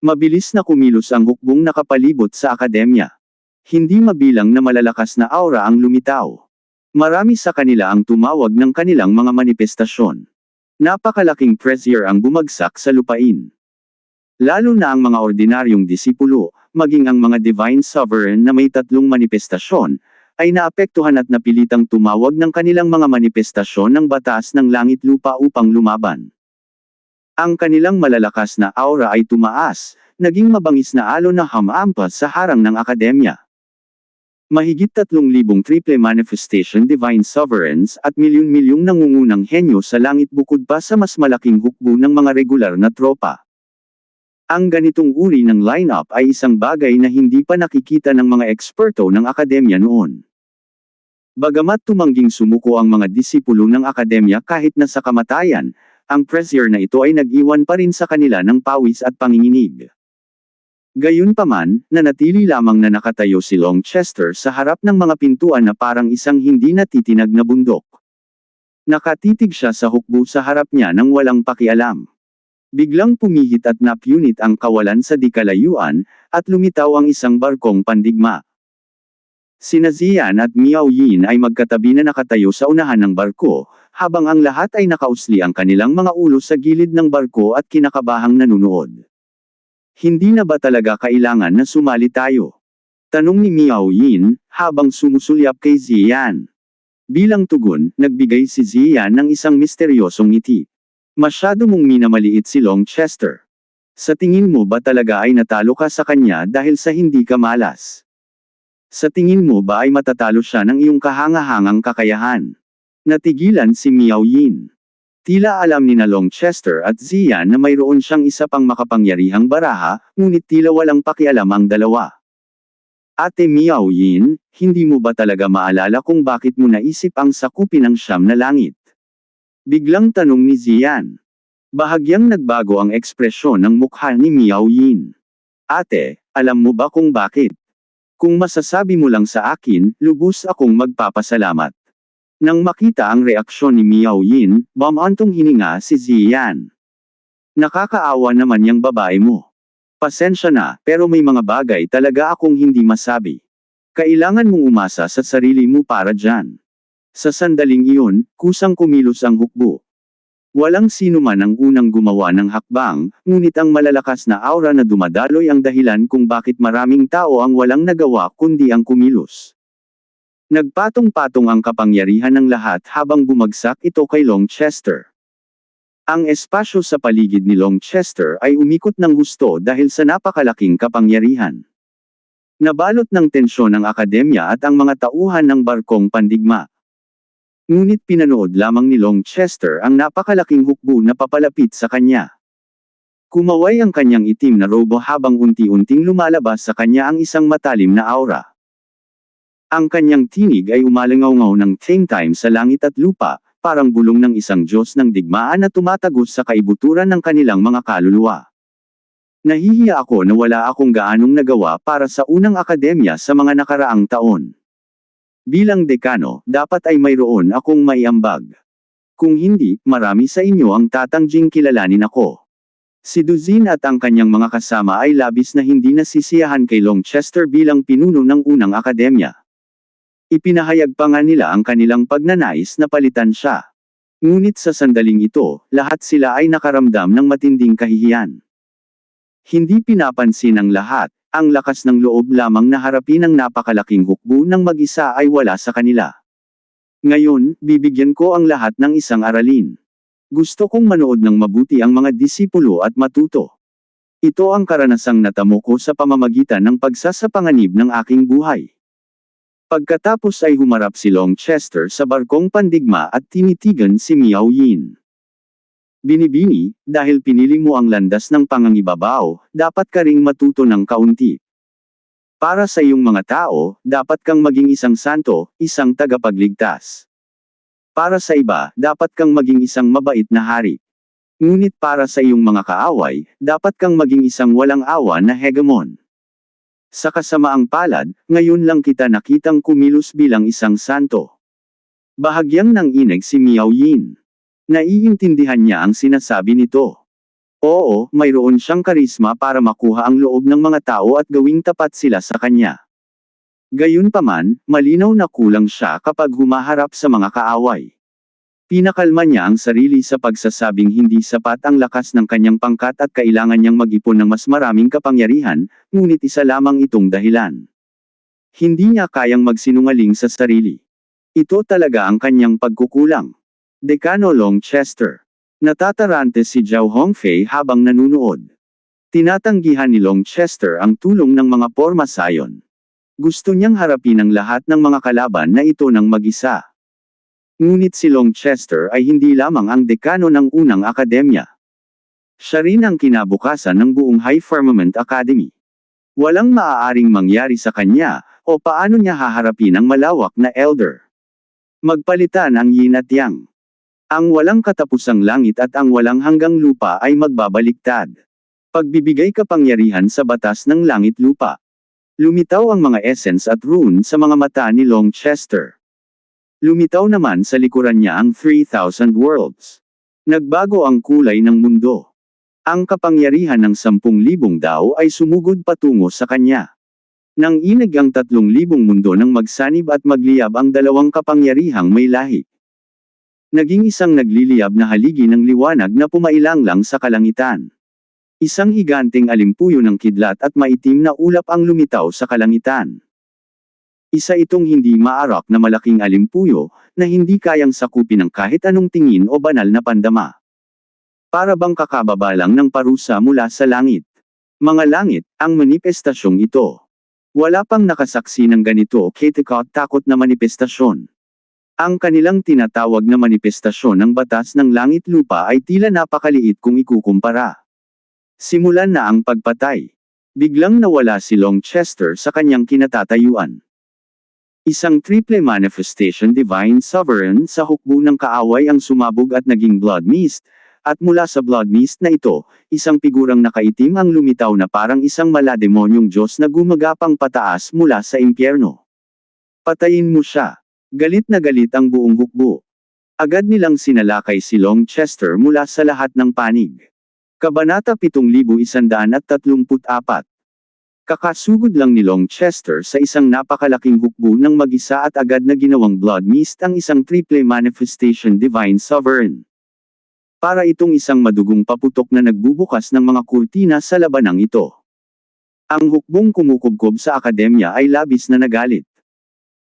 Speaker 1: Mabilis na kumilos ang hukbong nakapalibot sa akademya. Hindi mabilang na malalakas na aura ang lumitaw. Marami sa kanila ang tumawag ng kanilang mga manifestasyon. Napakalaking pressure ang bumagsak sa lupain. Lalo na ang mga ordinaryong disipulo, maging ang mga divine sovereign na may 3 manifestasyon, ay naapektuhan at napilitang tumawag ng kanilang mga manifestasyon ng batas ng langit-lupa upang lumaban. Ang kanilang malalakas na aura ay tumaas, naging mabangis na alon na hamampas sa harang ng akademya. Mahigit 3,000 triple manifestation divine sovereigns at milyon-milyong nangungunang henyo sa langit bukod pa sa mas malaking hukbo ng mga regular na tropa. Ang ganitong uri ng lineup ay isang bagay na hindi pa nakikita ng mga eksperto ng akademya noon. Bagamat tumangging sumuko ang mga disipulo ng akademya kahit na sa kamatayan, ang pressure na ito ay nag-iwan pa rin sa kanila ng pawis at panginginig. Gayunpaman, nanatili lamang na nakatayo si Longchester sa harap ng mga pintuan na parang isang hindi natitinag na bundok. Nakatitig siya sa hukbo sa harap niya nang walang pakialam. Biglang pumihit at napunit ang kawalan sa di kalayuan, at lumitaw ang isang barkong pandigma. Sina Zian at Miao Yin ay magkatabi na nakatayo sa unahan ng barko, habang ang lahat ay nakausli ang kanilang mga ulo sa gilid ng barko at kinakabahang nanunood. Hindi na ba talaga kailangan na sumali tayo? Tanong ni Miao Yin, habang sumusulyap kay Zian. Bilang tugon, nagbigay si Zian ng isang misteryosong ngiti. Masyado mong minamaliit si Longchester. Sa tingin mo ba talaga ay natalo ka sa kanya dahil sa hindi ka malas? Sa tingin mo ba ay matatalo siya ng iyong kahangahangang kakayahan? Natigilan si Miao Yin. Tila alam ni na Longchester at Zian na mayroon siyang isa pang makapangyarihang baraha, ngunit tila walang pakialam ang dalawa. Ate Miao Yin, hindi mo ba talaga maalala kung bakit mo naisip ang sakupin ng 9 na langit? Biglang tanong ni Zian. Bahagyang nagbago ang ekspresyon ng mukha ni Miao Yin. Ate, alam mo ba kung bakit? Kung masasabi mo lang sa akin, lubos akong magpapasalamat. Nang makita ang reaksyon ni Miao Yin, bumantong hininga si Zian. Nakakaawa naman yang babae mo. Pasensya na, pero may mga bagay talaga akong hindi masabi. Kailangan mong umasa sa sarili mo para dyan. Sa sandaling iyon, kusang kumilos ang hukbo. Walang sino man ang unang gumawa ng hakbang, ngunit ang malalakas na aura na dumadaloy ang dahilan kung bakit maraming tao ang walang nagawa kundi ang kumilos. Nagpatong-patong ang kapangyarihan ng lahat habang bumagsak ito kay Longchester. Ang espasyo sa paligid ni Longchester ay umikot ng husto dahil sa napakalaking kapangyarihan. Nabalot ng tensyon ang akademya at ang mga tauhan ng barkong pandigma. Ngunit pinanood lamang ni Longchester ang napakalaking hukbo na papalapit sa kanya. Kumaway ang kanyang itim na robo habang unti-unting lumalabas sa kanya ang isang matalim na aura. Ang kanyang tinig ay umalangaw-ngaw ng same time sa langit at lupa, parang bulong ng isang Diyos ng digmaan na tumatagos sa kaibuturan ng kanilang mga kaluluwa. Nahihiya ako na wala akong gaanong nagawa para sa unang akademya sa mga nakaraang taon. Bilang dekano, dapat ay mayroon akong maiambag. Kung hindi, marami sa inyo ang tatangging kilalanin ako. Si Duzin at ang kanyang mga kasama ay labis na hindi nasisiyahan kay Longchester bilang pinuno ng unang akademya. Ipinahayag pa nga nila ang kanilang pagnanais na palitan siya. Ngunit sa sandaling ito, lahat sila ay nakaramdam ng matinding kahihiyan. Hindi pinapansin ng lahat, ang lakas ng loob lamang na harapin ang napakalaking hukbo ng mag-isa ay wala sa kanila. Ngayon, bibigyan ko ang lahat ng isang aralin. Gusto kong manood ng mabuti ang mga disipulo at matuto. Ito ang karanasang natamo ko sa pamamagitan ng pagsasapanganib ng aking buhay. Pagkatapos ay humarap si Longchester sa barkong pandigma at tinitigan si Miao Yin. Binibini, dahil pinili mo ang landas ng pangangibabaw, dapat ka ring matuto ng kaunti. Para sa iyong mga tao, dapat kang maging isang santo, isang tagapagligtas. Para sa iba, dapat kang maging isang mabait na hari. Ngunit para sa iyong mga kaaway, dapat kang maging isang walang awa na hegemon. Sa kasamaang palad, ngayon lang kita nakitang kumilos bilang isang santo. Bahagyang nanginig si Miao Yin. Naiintindihan niya ang sinasabi nito. Oo, mayroon siyang karisma para makuha ang loob ng mga tao at gawing tapat sila sa kanya. Gayunpaman, malinaw na kulang siya kapag humaharap sa mga kaaway. Pinakalma niya ang sarili sa pagsasabing hindi sapat ang lakas ng kanyang pangkat at kailangan niyang mag-ipon ng mas maraming kapangyarihan, ngunit isa lamang itong dahilan. Hindi niya kayang magsinungaling sa sarili. Ito talaga ang kanyang pagkukulang. Dekano Longchester. Natatarante si Zhao Hongfei habang nanunood. Tinatanggihan ni Longchester ang tulong ng mga porma sayon. Gusto niyang harapin ang lahat ng mga kalaban na ito ng mag-isa. Ngunit si Longchester ay hindi lamang ang dekano ng unang akademya. Siya rin ang kinabukasan ng buong High Firmament Academy. Walang maaaring mangyari sa kanya, o paano niya haharapin ang malawak na elder. Magpalitan ang yin at yang. Ang walang katapusang langit at ang walang hanggang lupa ay magbabaliktad. Pagbibigay kapangyarihan sa batas ng langit lupa. Lumitaw ang mga essence at rune sa mga mata ni Longchester. Lumitaw naman sa likuran niya ang 3,000 worlds. Nagbago ang kulay ng mundo. Ang kapangyarihan ng 10,000 dao ay sumugod patungo sa kanya. Nang inig ang 3,000 mundo nang magsanib at magliyab ang dalawang kapangyarihang may lahi. Naging isang nagliliyab na haligi ng liwanag na pumailanglang sa kalangitan. Isang higanteng alimpuyo ng kidlat at maitim na ulap ang lumitaw sa kalangitan. Isa itong hindi maarak na malaking alimpuyo, na hindi kayang sakupin ng kahit anong tingin o banal na pandama. Para bang kakababa lang ng parusa mula sa langit. Mga langit, ang manifestasyong ito. Wala pang nakasaksi ng ganito katakot na manifestasyon. Ang kanilang tinatawag na manifestasyon ng batas ng langit lupa ay tila napakaliit kung ikukumpara. Simulan na ang pagpatay. Biglang nawala si Longchester sa kanyang kinatatayuan. Isang triple manifestation divine sovereign sa hukbo ng kaaway ang sumabog at naging blood mist, at mula sa blood mist na ito, isang figurang nakaitim ang lumitaw na parang isang malademonyong Diyos na gumagapang pataas mula sa impyerno. Patayin mo siya. Galit na galit ang buong hukbo. Agad nilang sinalakay si Longchester mula sa lahat ng panig. Kabanata 7134. Kakasugod lang ni Longchester sa isang napakalaking hukbo ng mag-isa at agad na ginawang blood mist ang isang triple manifestation divine sovereign. Para itong isang madugong paputok na nagbubukas ng mga kurtina sa labanang ito. Ang hukbong kumukubkob sa akademya ay labis na nagalit.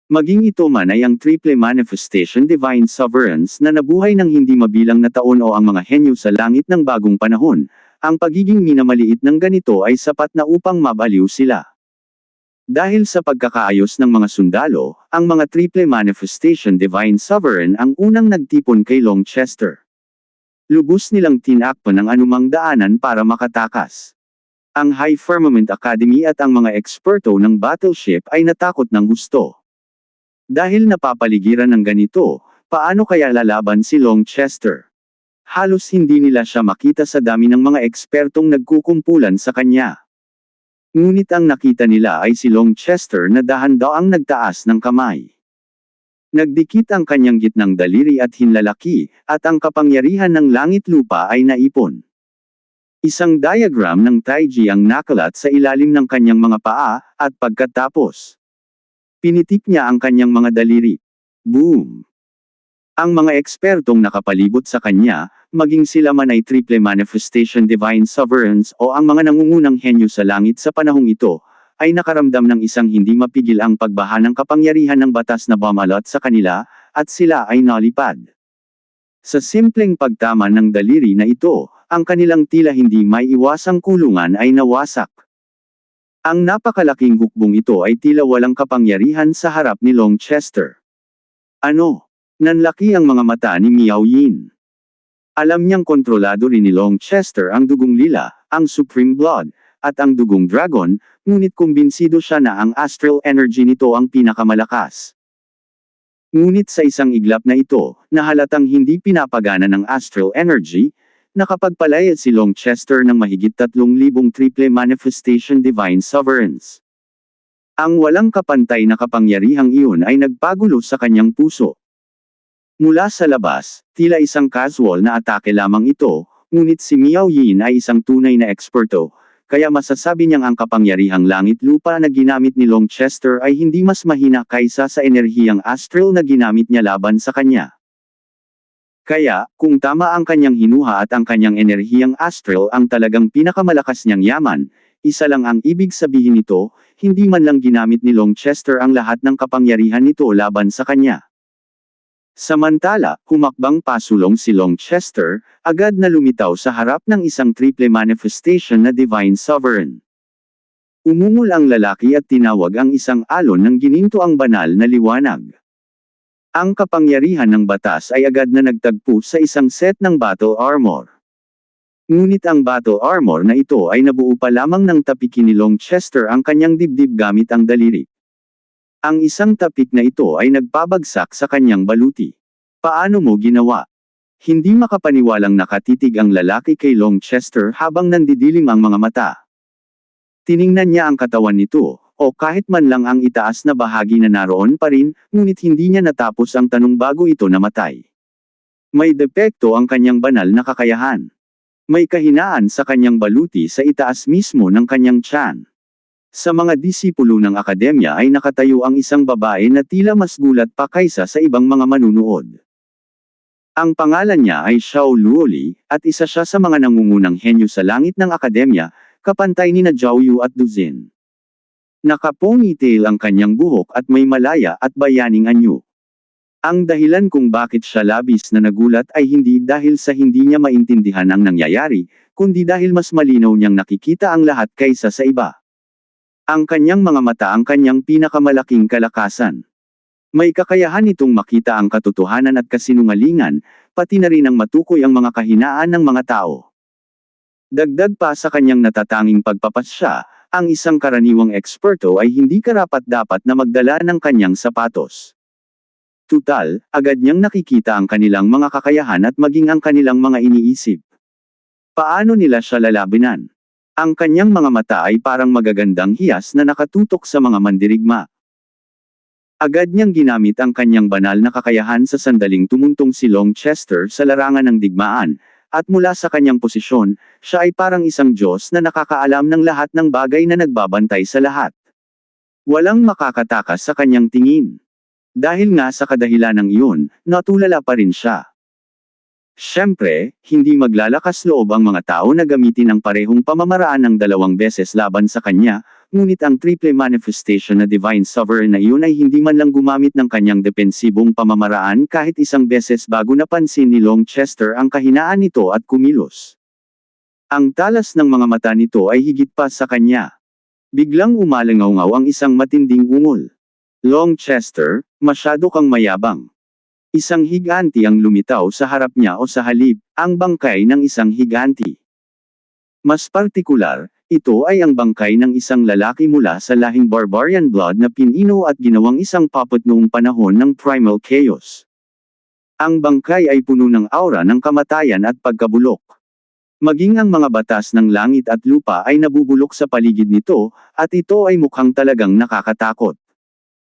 Speaker 1: Maging ito man ay ang triple manifestation divine sovereigns na nabuhay ng hindi mabilang na taon o ang mga henyo sa langit ng bagong panahon, ang pagiging minamaliit ng ganito ay sapat na upang mabaliw sila. Dahil sa pagkakaayos ng mga sundalo, ang mga triple manifestation divine sovereign ang unang nagtipon kay Longchester. Lubos nilang tinakpan ang anumang daanan para makatakas. Ang High Firmament Academy at ang mga eksperto ng battleship ay natakot ng husto. Dahil napapaligiran ng ganito, paano kaya lalaban si Longchester? Halos hindi nila siya makita sa dami ng mga ekspertong nagkukumpulan sa kanya. Ngunit ang nakita nila ay si Longchester na dahan-daang nagtaas ng kamay. Nagdikit ang kanyang gitnang daliri at hinlalaki, at ang kapangyarihan ng langit lupa ay naipon. Isang diagram ng Taiji ang nakalat sa ilalim ng kanyang mga paa, at pagkatapos, pinitik niya ang kanyang mga daliri. Boom! Ang mga ekspertong nakapalibot sa kanya, maging sila man ay triple manifestation divine sovereigns o ang mga nangungunang henyo sa langit sa panahong ito, ay nakaramdam ng isang hindi mapigil ang pagbaha ng kapangyarihan ng batas na bumalot sa kanila, at sila ay nalipad. Sa simpleng pagtama ng daliri na ito, ang kanilang tila hindi may iwasang kulungan ay nawasak. Ang napakalaking hukbong ito ay tila walang kapangyarihan sa harap ni Longchester. Ano? Nanlaki ang mga mata ni Miao Yin. Alam niyang kontrolado rin ni Longchester ang dugong lila, ang supreme blood, at ang dugong dragon, ngunit kumbinsido siya na ang astral energy nito ang pinakamalakas. Ngunit sa isang iglap na ito, na halatang hindi pinapagana ng astral energy, nakapagpalaya si Longchester ng mahigit 3,000 triple manifestation divine sovereigns. Ang walang kapantay na kapangyarihang iyon ay nagpagulo sa kanyang puso. Mula sa labas, tila isang casual na atake lamang ito, ngunit si Miao Yin ay isang tunay na eksperto, kaya masasabi niyang ang kapangyarihang langit lupa na ginamit ni Longchester ay hindi mas mahina kaysa sa enerhiyang astral na ginamit niya laban sa kanya. Kaya, kung tama ang kanyang hinuha at ang kanyang enerhiyang astral ang talagang pinakamalakas niyang yaman, isa lang ang ibig sabihin nito, hindi man lang ginamit ni Longchester ang lahat ng kapangyarihan nito laban sa kanya. Samantala, humakbang pasulong si Longchester, agad na lumitaw sa harap ng isang triple manifestation na divine sovereign. Umungol ang lalaki at tinawag ang isang alon ng gininto ang banal na liwanag. Ang kapangyarihan ng batas ay agad na nagtagpo sa isang set ng battle armor. Ngunit ang battle armor na ito ay nabuo pa lamang ng tapikin ni Longchester ang kanyang dibdib gamit ang daliri. Ang isang tapik na ito ay nagpabagsak sa kanyang baluti. Paano mo ginawa? Hindi makapaniwalang nakatitig ang lalaki kay Longchester habang nandidilim ang mga mata. Tiningnan niya ang katawan nito, o kahit man lang ang itaas na bahagi na naroon pa rin, ngunit hindi niya natapos ang tanong bago ito namatay. May depekto ang kanyang banal na kakayahan. May kahinaan sa kanyang baluti sa itaas mismo ng kanyang tiyan. Sa mga disipulo ng akademya ay nakatayo ang isang babae na tila mas gulat pa kaysa sa ibang mga manunood. Ang pangalan niya ay Xiao Luoli, at isa siya sa mga nangungunang henyo sa langit ng akademya, kapantay nina Zhao Yu at Du Xin. Naka-ponytail ang kanyang buhok at may malaya at bayaning anyo. Ang dahilan kung bakit siya labis na nagulat ay hindi dahil sa hindi niya maintindihan ang nangyayari, kundi dahil mas malinaw niyang nakikita ang lahat kaysa sa iba. Ang kanyang mga mata ang kanyang pinakamalaking kalakasan. May kakayahan itong makita ang katotohanan at kasinungalingan, pati na rin ang matukoy ang mga kahinaan ng mga tao. Dagdag pa sa kanyang natatanging pagpapasya, ang isang karaniwang eksperto ay hindi karapat-dapat na magdala ng kanyang sapatos. Tutal, agad niyang nakikita ang kanilang mga kakayahan at maging ang kanilang mga iniisip. Paano nila siya lalabanan? Ang kanyang mga mata ay parang magagandang hiyas na nakatutok sa mga mandirigma. Agad niyang ginamit ang kanyang banal na kakayahan sa sandaling tumuntong si Longchester sa larangan ng digmaan, at mula sa kanyang posisyon, siya ay parang isang Diyos na nakakaalam ng lahat ng bagay na nagbabantay sa lahat. Walang makakatakas sa kanyang tingin. Dahil nga sa kadahilanang iyon, natulala pa rin siya. Siyempre, hindi maglalakas loob ang mga tao na gamitin ang parehong pamamaraan ng 2 beses laban sa kanya, ngunit ang triple manifestation na Divine Sovereign na iyon ay hindi man lang gumamit ng kanyang depensibong pamamaraan kahit 1 beses bago napansin ni Longchester ang kahinaan nito at kumilos. Ang talas ng mga mata nito ay higit pa sa kanya. Biglang umalangaw-ngaw ang isang matinding ungol. Longchester, masyado kang mayabang. Isang higanti ang lumitaw sa harap niya o sa halip, ang bangkay ng isang higanti. Mas partikular, ito ay ang bangkay ng isang lalaki mula sa lahing barbarian blood na pinino at ginawang isang puppet noong panahon ng Primal Chaos. Ang bangkay ay puno ng aura ng kamatayan at pagkabulok. Maging ang mga batas ng langit at lupa ay nabubulok sa paligid nito, at ito ay mukhang talagang nakakatakot.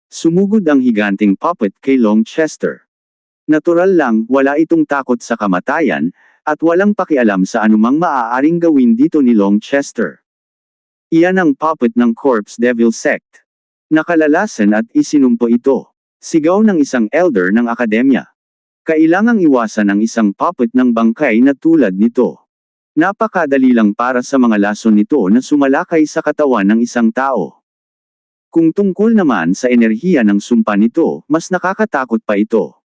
Speaker 1: Sumugod ang higanting puppet kay Longchester. Natural lang, wala itong takot sa kamatayan, at walang pakialam sa anumang maaaring gawin dito ni Longchester. Iyan ang puppet ng Corpse Devil Sect. Nakalalasan at isinumpo ito. Sigaw ng isang elder ng akademya. Kailangang iwasan ang isang puppet ng bangkay na tulad nito. Napakadali lang para sa mga lason nito na sumalakay sa katawan ng isang tao. Kung tungkol naman sa enerhiya ng sumpa nito, mas nakakatakot pa ito.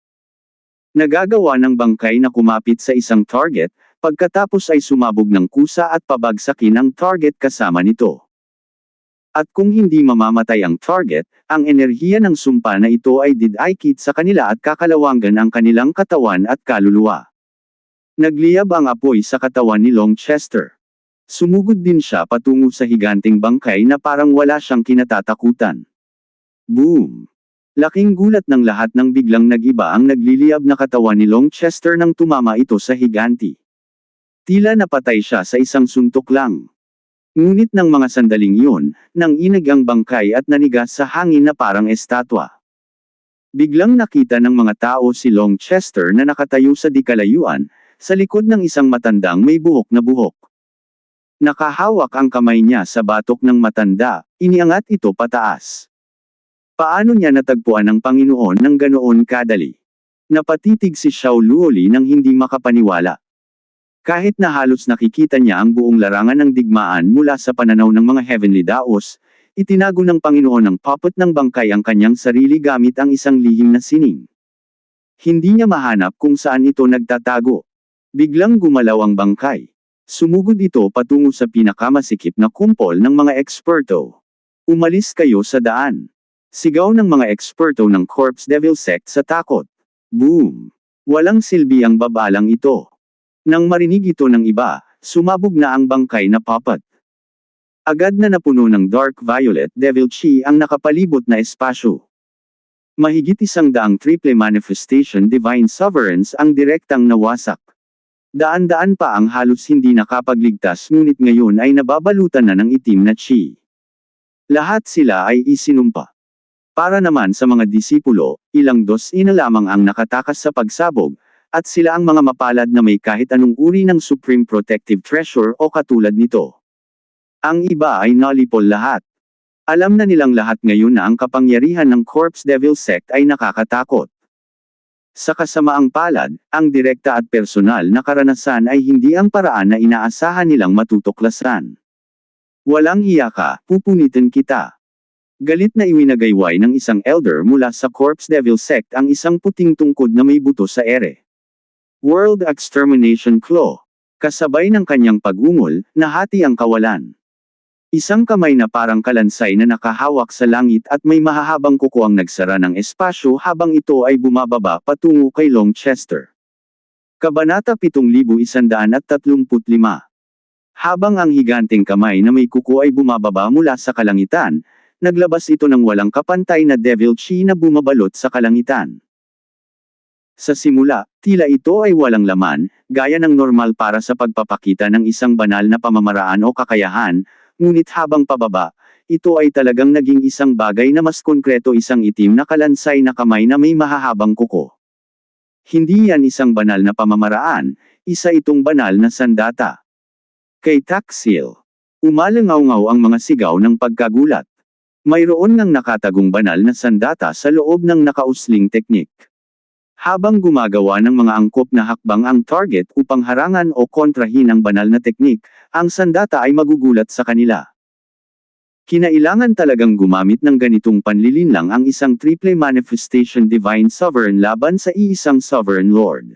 Speaker 1: Nagagawa ng bangkay na kumapit sa isang target, pagkatapos ay sumabog ng kusa at pabagsakin ang target kasama nito. At kung hindi mamamatay ang target, ang enerhiya ng sumpa na ito ay didikit sa kanila at kakalawanggan ang kanilang katawan at kaluluwa. Nagliyab ang apoy sa katawan ni Longchester. Sumugod din siya patungo sa higanting bangkay na parang wala siyang kinatatakutan. Boom! Laking gulat ng lahat nang biglang nag-iba ang nagliliyab na katawan ni Longchester nang tumama ito sa higanti. Tila napatay siya sa isang suntok lang. Ngunit ng mga sandaling iyon, nang inag ang bangkay at nanigas sa hangin na parang estatwa. Biglang nakita ng mga tao si Longchester na nakatayo sa di-kalayuan, sa likod ng isang matandang may buhok na buhok. Nakahawak ang kamay niya sa batok ng matanda, iniangat ito pataas. Paano niya natagpuan ang Panginoon ng ganoon kadali? Napatitig si Xiao Luoli nang hindi makapaniwala. Kahit na halos nakikita niya ang buong larangan ng digmaan mula sa pananaw ng mga heavenly daos, itinago ng Panginoon ng puppet ng bangkay ang kanyang sarili gamit ang isang lihim na sining. Hindi niya mahanap kung saan ito nagtatago. Biglang gumalaw ang bangkay. Sumugod ito patungo sa pinakamasikip na kumpol ng mga eksperto. Umalis kayo sa daan. Sigaw ng mga eksperto ng Corpse Devil Sect sa takot. Boom! Walang silbi ang babalang ito. Nang marinig ito ng iba, sumabog na ang bangkay na puppet. Agad na napuno ng Dark Violet Devil Chi ang nakapalibot na espasyo. Mahigit 100 triple manifestation divine sovereigns ang direktang nawasak. Daan-daan pa ang halos hindi nakapagligtas ngunit ngayon ay nababalutan na ng itim na chi. Lahat sila ay isinumpa. Para naman sa mga disipulo, ilang dosina lamang ang nakatakas sa pagsabog, at sila ang mga mapalad na may kahit anong uri ng Supreme Protective Treasure o katulad nito. Ang iba ay nalipol lahat. Alam na nilang lahat ngayon na ang kapangyarihan ng Corpse Devil Sect ay nakakatakot. Sa kasamaang palad, ang direkta at personal na karanasan ay hindi ang paraan na inaasahan nilang matutuklasan. Walang hiya ka, pupunitin kita. Galit na iwinagayway ng isang elder mula sa Corpse Devil Sect ang isang puting tungkod na may buto sa ere. World Extermination Claw. Kasabay ng kanyang pag-ungol, nahati ang kawalan. Isang kamay na parang kalansay na nakahawak sa langit at may mahahabang kuko ang nagsara ng espasyo habang ito ay bumababa patungo kay Long Chester. Kabanata 7135. Habang ang higanteng kamay na may kuko ay bumababa mula sa kalangitan, naglabas ito ng walang kapantay na devil chi na bumabalot sa kalangitan. Sa simula, tila ito ay walang laman, gaya ng normal para sa pagpapakita ng isang banal na pamamaraan o kakayahan, ngunit habang pababa, ito ay talagang naging isang bagay na mas konkreto, isang itim na kalansay na kamay na may mahahabang kuko. Hindi yan isang banal na pamamaraan, isa itong banal na sandata. Kay Taksil, umalangaw-ngaw ang mga sigaw ng pagkagulat. Mayroon ngang nakatagong banal na sandata sa loob ng nakausling teknik. Habang gumagawa ng mga angkop na hakbang ang target upang harangan o kontrahin ang banal na teknik, ang sandata ay magugulat sa kanila. Kinailangan talagang gumamit ng ganitong panlilinlang ang isang triple manifestation divine sovereign laban sa iisang sovereign lord.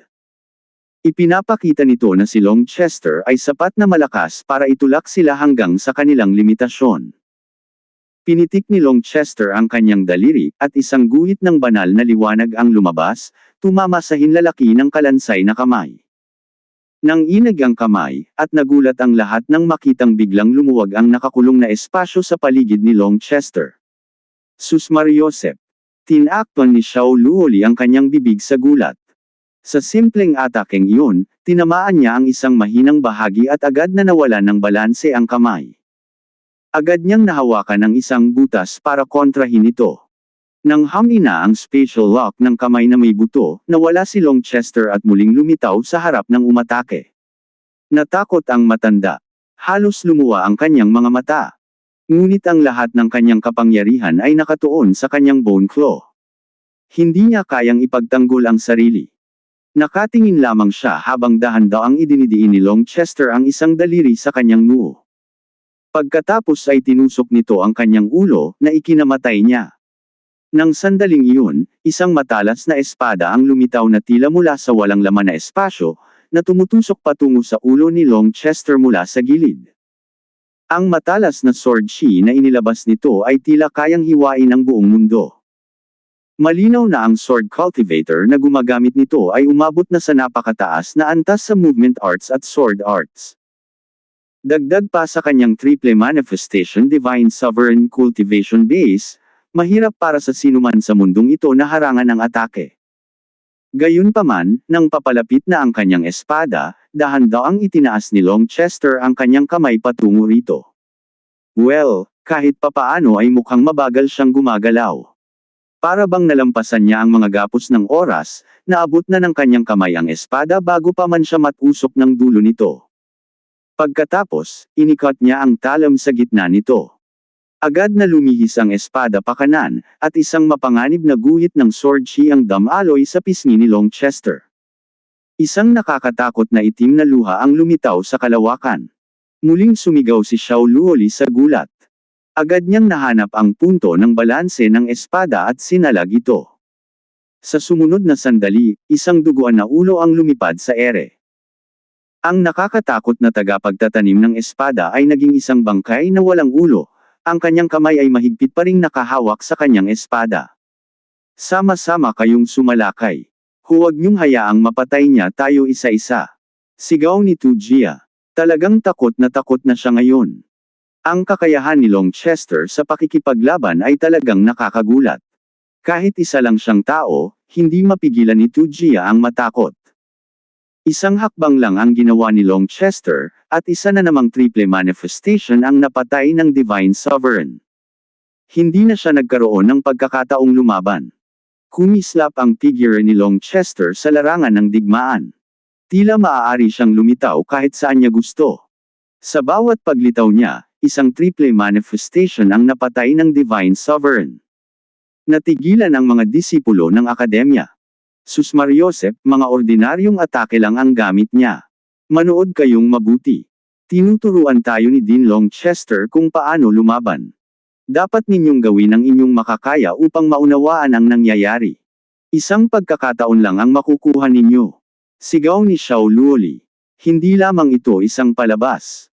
Speaker 1: Ipinapakita nito na si Long Chester ay sapat na malakas para itulak sila hanggang sa kanilang limitasyon. Pinitik ni Long Chester ang kanyang daliri, at isang guhit ng banal na liwanag ang lumabas, tumama sa hinlalaki ng kalansay na kamay. Nang inag ang kamay, at nagulat ang lahat nang makitang biglang lumuwag ang nakakulong na espasyo sa paligid ni Long Chester. Sus Mariosep. Tinakpan ni Xiao Luoli ang kanyang bibig sa gulat. Sa simpleng atakeng iyon, tinamaan niya ang isang mahinang bahagi at agad na nawalan ng balanse ang kamay. Agad niyang nahawakan ang isang butas para kontrahin ito. Nang hamina ang spatial lock ng kamay na may buto, nawala si Long Chester at muling lumitaw sa harap ng umatake. Natakot ang matanda. Halos lumuwa ang kanyang mga mata. Ngunit ang lahat ng kanyang kapangyarihan ay nakatuon sa kanyang bone claw. Hindi niya kayang ipagtanggol ang sarili. Nakatingin lamang siya habang dahan-daang idinidiin ni Long Chester ang isang daliri sa kanyang noo. Pagkatapos ay tinusok nito ang kanyang ulo, na ikinamatay niya. Nang sandaling iyon, isang matalas na espada ang lumitaw na tila mula sa walang laman na espasyo, na tumutusok patungo sa ulo ni Long Chester mula sa gilid. Ang matalas na sword chi na inilabas nito ay tila kayang hiwain ang buong mundo. Malinaw na ang sword cultivator na gumagamit nito ay umabot na sa napakataas na antas sa movement arts at sword arts. Dagdag pa sa kanyang triple manifestation divine sovereign cultivation base, mahirap para sa sinuman sa mundong ito na harangan ang atake. Gayunpaman, nang papalapit na ang kanyang espada, dahan-daang itinaas ni Long Chester ang kanyang kamay patungo rito. Well, kahit papaano ay mukhang mabagal siyang gumagalaw. Para bang nalampasan niya ang mga gapos ng oras, naabot na ng kanyang kamay ang espada bago pa man siya matusok ng dulo nito. Pagkatapos, inikot niya ang talam sa gitna nito. Agad na lumihis ang espada pakanan, at isang mapanganib na guhit ng sword chi ang damaloy sa pisngi ni Long Chester. Isang nakakatakot na itim na luha ang lumitaw sa kalawakan. Muling sumigaw si Xiao Luoli sa gulat. Agad niyang nahanap ang punto ng balanse ng espada at sinalag ito. Sa sumunod na sandali, isang duguan na ulo ang lumipad sa ere. Ang nakakatakot na tagapagtatanim ng espada ay naging isang bangkay na walang ulo, ang kanyang kamay ay mahigpit pa ring nakahawak sa kanyang espada. Sama-sama kayong sumalakay. Huwag niyong hayaang mapatay niya tayo isa-isa. Sigaw ni Tujia. Talagang takot na siya ngayon. Ang kakayahan ni Long Chester sa pakikipaglaban ay talagang nakakagulat. Kahit isa lang siyang tao, hindi mapigilan ni Tujia ang matakot. Isang hakbang lang ang ginawa ni Longchester, at isa na namang triple manifestation ang napatay ng Divine Sovereign. Hindi na siya nagkaroon ng pagkakataong lumaban. Kumislap ang figure ni Longchester sa larangan ng digmaan. Tila maaari siyang lumitaw kahit saan niya gusto. Sa bawat paglitaw niya, isang triple manifestation ang napatay ng Divine Sovereign. Natigilan ang mga disipulo ng akademya. Susmariosep, mga ordinaryong atake lang ang gamit niya. Manood kayong mabuti. Tinuturuan tayo ni Dean Longchester kung paano lumaban. Dapat ninyong gawin ang inyong makakaya upang maunawaan ang nangyayari. Isang pagkakataon lang ang makukuha ninyo. Sigaw ni Xiao Luoli. Hindi lamang ito isang palabas.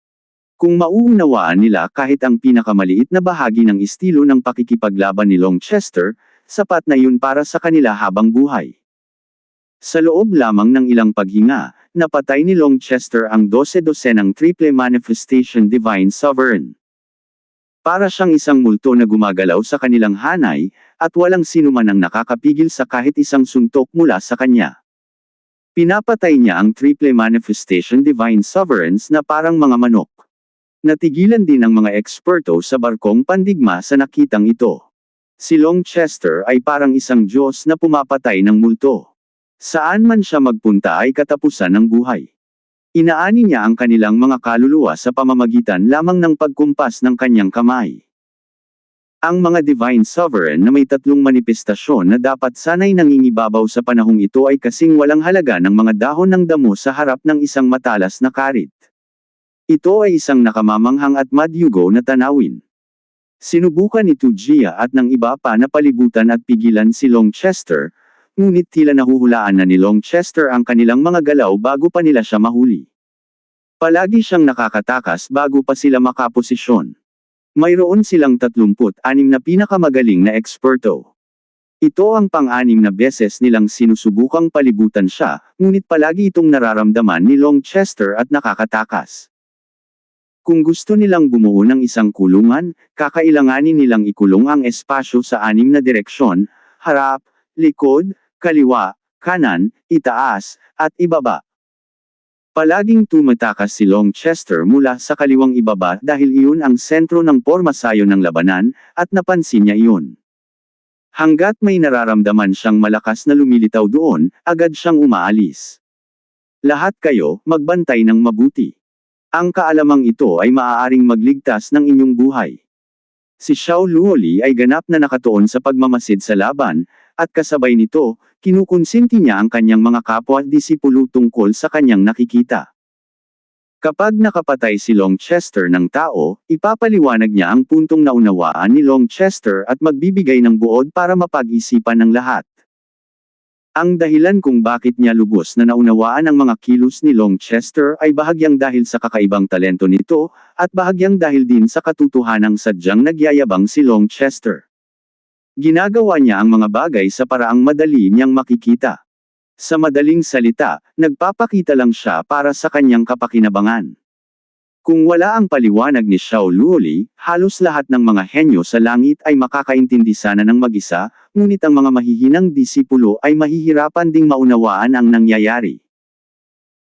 Speaker 1: Kung mauunawaan nila kahit ang pinakamaliit na bahagi ng estilo ng pakikipaglaban ni Longchester, sapat na yun para sa kanila habang buhay. Sa loob lamang ng ilang paghinga, napatay ni Longchester ang 12-dosenang triple manifestation Divine Sovereign. Para siyang isang multo na gumagalaw sa kanilang hanay, at walang sinuman ang nakakapigil sa kahit isang suntok mula sa kanya. Pinapatay niya ang triple manifestation Divine Sovereigns na parang mga manok. Natigilan din ang mga eksperto sa barkong pandigma sa nakitang ito. Si Longchester ay parang isang Diyos na pumapatay ng multo. Saan man siya magpunta ay katapusan ng buhay. Inaani niya ang kanilang mga kaluluwa sa pamamagitan lamang ng pagkumpas ng kanyang kamay. Ang mga Divine Sovereign na may tatlong manifestasyon na dapat sana'y nangingibabaw sa panahong ito ay kasing walang halaga ng mga dahon ng damo sa harap ng isang matalas na karit. Ito ay isang nakamamanghang at madyugo na tanawin. Sinubukan ni Tujia at ng iba pa na palibutan at pigilan si Longchester, ngunit tila nahuhulaan na ni Longchester ang kanilang mga galaw bago pa nila siya mahuli. Palagi siyang nakakatakas bago pa sila makaposisyon. Mayroon silang 36 na pinakamagaling na eksperto. Ito ang pang-anim na beses nilang sinusubukang palibutan siya, ngunit palagi itong nararamdaman ni Longchester at nakakatakas. Kung gusto nilang bumuo ng isang kulungan, kakailanganin nilang ikulong ang espasyo sa 6 na direksyon, harap, likod, kaliwa, kanan, itaas, at ibaba. Palaging tumatakas si Longchester mula sa kaliwang ibaba dahil iyon ang sentro ng pormasayo ng labanan, at napansin niya iyon. Hanggat may nararamdaman siyang malakas na lumilitaw doon, agad siyang umaalis. Lahat kayo, magbantay ng mabuti. Ang kaalamang ito ay maaaring magligtas ng inyong buhay. Si Xiao Luoli ay ganap na nakatuon sa pagmamasid sa laban, at kasabay nito, kinukonsinti niya ang kanyang mga kapwa-disipulo tungkol sa kanyang nakikita. Kapag nakapatay si Longchester ng tao, ipapaliwanag niya ang puntong naunawaan ni Longchester at magbibigay ng buod para mapag-isipan ng lahat. Ang dahilan kung bakit niya lubos na naunawaan ang mga kilos ni Longchester ay bahagyang dahil sa kakaibang talento nito, at bahagyang dahil din sa katotohanang sadyang nagyayabang si Longchester. Ginagawa niya ang mga bagay sa paraang madali niyang makikita. Sa madaling salita, nagpapakita lang siya para sa kanyang kapakinabangan. Kung wala ang paliwanag ni Xiao Luoli, halos lahat ng mga henyo sa langit ay makakaintindi sana ng mag-isa, ngunit ang mga mahihinang disipulo ay mahihirapan ding maunawaan ang nangyayari.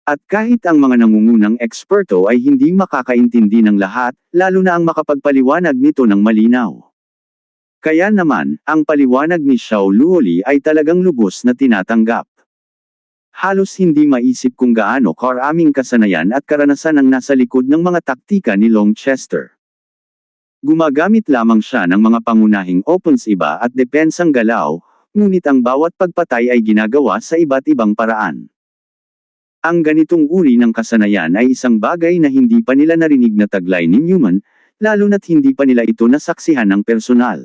Speaker 1: At kahit ang mga nangungunang eksperto ay hindi makakaintindi ng lahat, lalo na ang makapagpaliwanag nito ng malinaw. Kaya naman, ang paliwanag ni Xiao Luoli ay talagang lubos na tinatanggap. Halos hindi maisip kung gaano karaming kasanayan at karanasan ang nasa likod ng mga taktika ni Longchester. Gumagamit lamang siya ng mga pangunahing opens iba at depensang galaw, ngunit ang bawat pagpatay ay ginagawa sa iba't ibang paraan. Ang ganitong uri ng kasanayan ay isang bagay na hindi pa nila narinig na taglay ni Newman, lalo na't hindi pa nila ito nasaksihan ng personal.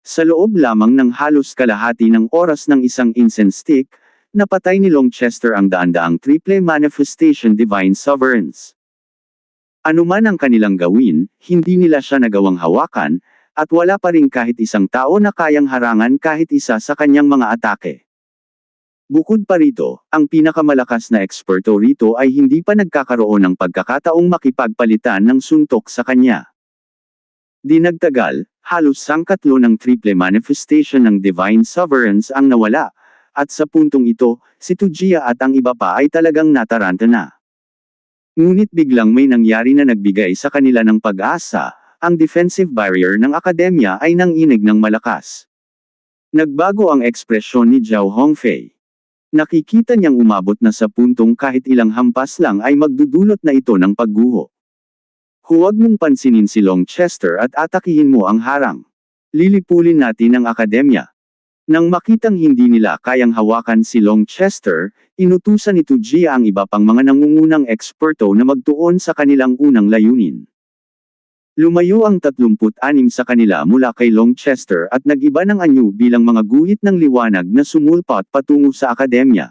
Speaker 1: Sa loob lamang ng halos kalahati ng oras ng isang incense stick, napatay ni Longchester ang daan-daang triple manifestation Divine Sovereigns. Ano man ang kanilang gawin, hindi nila siya nagawang hawakan, at wala pa rin kahit isang tao na kayang harangan kahit isa sa kanyang mga atake. Bukod pa rito, ang pinakamalakas na eksperto rito ay hindi pa nagkakaroon ng pagkakataong makipagpalitan ng suntok sa kanya. Di nagtagal, halos sangkatlo ng triple manifestation ng Divine Sovereigns ang nawala, at sa puntong ito, si Tujia at ang iba pa ay talagang nataranta na. Ngunit biglang may nangyari na nagbigay sa kanila ng pag-asa, ang defensive barrier ng akademya ay nanginig ng malakas. Nagbago ang ekspresyon ni Zhao Hongfei. Nakikita niyang umabot na sa puntong kahit ilang hampas lang ay magdudulot na ito ng pagguho. Huwag mong pansinin si Longchester at atakihin mo ang harang. Lilipulin natin ang akademya. Nang makitang hindi nila kayang hawakan si Longchester, inutusan ni Tujia ang iba pang mga nangungunang eksperto na magtuon sa kanilang unang layunin. Lumayo ang 36 sa kanila mula kay Longchester at nag-iba ng anyo bilang mga guhit ng liwanag na sumulpat patungo sa akademya.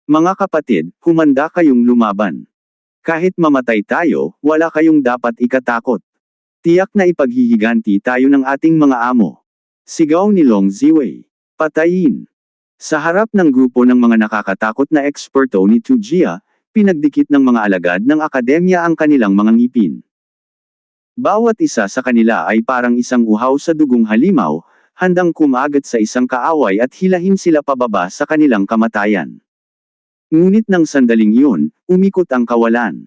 Speaker 1: Mga kapatid, humanda kayong lumaban. Kahit mamatay tayo, wala kayong dapat ikatakot. Tiyak na ipaghihiganti tayo ng ating mga amo. Sigaw ni Long Ziwei. Patayin. Sa harap ng grupo ng mga nakakatakot na eksperto ni Tujia, pinagdikit ng mga alagad ng akademya ang kanilang mga ngipin. Bawat isa sa kanila ay parang isang uhaw sa dugong halimaw, handang kumagat sa isang kaaway at hilahin sila pababa sa kanilang kamatayan. Ngunit ng sandaling iyon, umikot ang kawalan.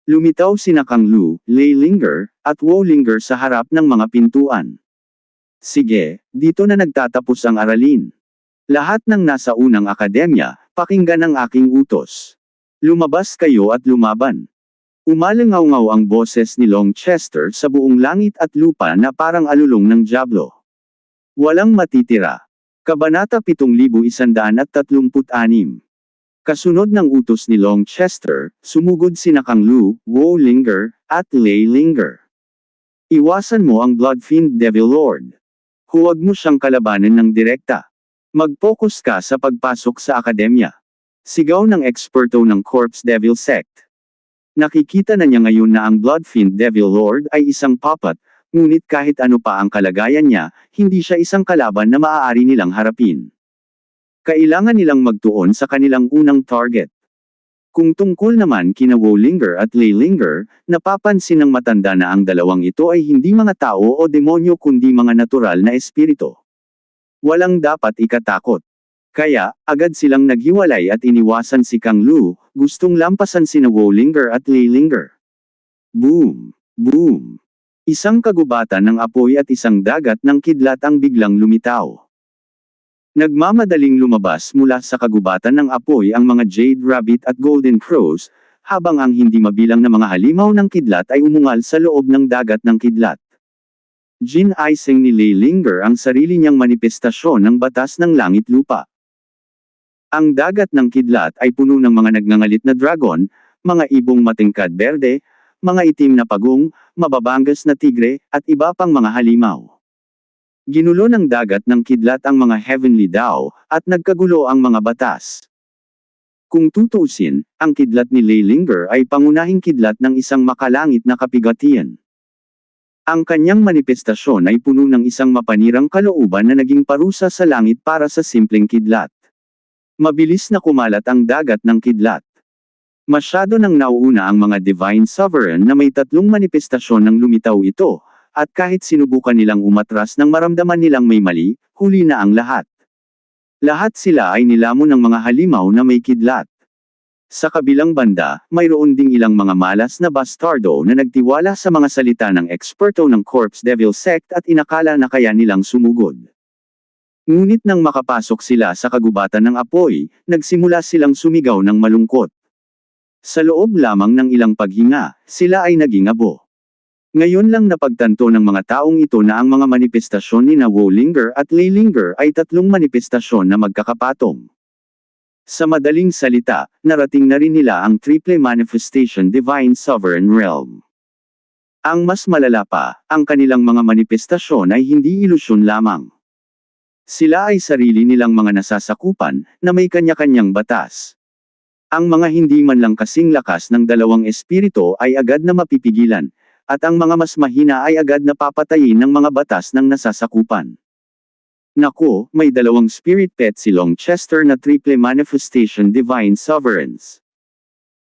Speaker 1: Lumitaw sina Kang Lu, Lei Linger, at Wo Linger sa harap ng mga pintuan. Sige, dito na nagtatapos ang aralin. Lahat ng nasa unang akademya, pakinggan ang aking utos. Lumabas kayo at lumaban. Umalangaw-ngaw ang boses ni Longchester sa buong langit at lupa na parang alulong ng dyablo. Walang matitira. Kabanata 7136. Kasunod ng utos ni Longchester, sumugod sina Kang Lu, Wo Linger, at Lei Linger. Iwasan mo ang Bloodfiend Devil Lord. Huwag mo siyang kalabanan ng direkta. Mag-focus ka sa pagpasok sa akademya. Sigaw ng eksperto ng Corpse Devil Sect. Nakikita na niya ngayon na ang Bloodfiend Devil Lord ay isang puppet, ngunit kahit ano pa ang kalagayan niya, hindi siya isang kalaban na maaari nilang harapin. Kailangan nilang magtuon sa kanilang unang target. Kung tungkol naman kina Wo Linger at Lei Linger, napapansin ng matanda na ang dalawang ito ay hindi mga tao o demonyo kundi mga natural na espiritu. Walang dapat ikatakot. Kaya, agad silang naghiwalay at iniwasan si Kang Lu, gustong lampasan sina Wo Linger at Lei Linger. Boom! Boom! Isang kagubatan ng apoy at isang dagat ng kidlat ang biglang lumitaw. Nagmamadaling lumabas mula sa kagubatan ng apoy ang mga Jade Rabbit at Golden Crows, habang ang hindi mabilang na mga halimaw ng kidlat ay umungal sa loob ng dagat ng kidlat. Ginaising ni Lei Linger ang sarili niyang manifestasyon ng batas ng langit-lupa. Ang dagat ng kidlat ay puno ng mga nagngangalit na dragon, mga ibong matingkad berde, mga itim na pagong, mababangas na tigre, at iba pang mga halimaw. Ginulo ng dagat ng kidlat ang mga heavenly Dao, at nagkagulo ang mga batas. Kung tutuusin, ang kidlat ni Lei Linger ay pangunahing kidlat ng isang makalangit na kapigatian. Ang kanyang manifestasyon ay puno ng isang mapanirang kalooban na naging parusa sa langit para sa simpleng kidlat. Mabilis na kumalat ang dagat ng kidlat. Masyado nang nauuna ang mga Divine Sovereign na may tatlong manifestasyon ng lumitaw ito, at kahit sinubukan nilang umatras nang maramdaman nilang may mali, huli na ang lahat. Lahat sila ay nilamon ng mga halimaw na may kidlat. Sa kabilang banda, mayroon ding ilang mga malas na bastardo na nagtiwala sa mga salita ng eksperto ng Corpse Devil Sect at inakala na kaya nilang sumugod. Ngunit nang makapasok sila sa kagubatan ng apoy, nagsimula silang sumigaw ng malungkot. Sa loob lamang ng ilang paghinga, sila ay naging abo. Ngayon lang napagtanto ng mga taong ito na ang mga manifestasyon ni Wo Linger at Lei Linger ay tatlong manifestasyon na magkakapatong. Sa madaling salita, narating na rin nila ang triple manifestation Divine Sovereign Realm. Ang mas malala pa, ang kanilang mga manifestasyon ay hindi ilusyon lamang. Sila ay sarili nilang mga nasasakupan, na may kanya-kanyang batas. Ang mga hindi man lang kasing lakas ng dalawang espiritu ay agad na mapipigilan, at ang mga mas mahina ay agad na papatayin ng mga batas ng nasasakupan. Naku, may dalawang spirit pet si Longchester na triple manifestation Divine Sovereigns.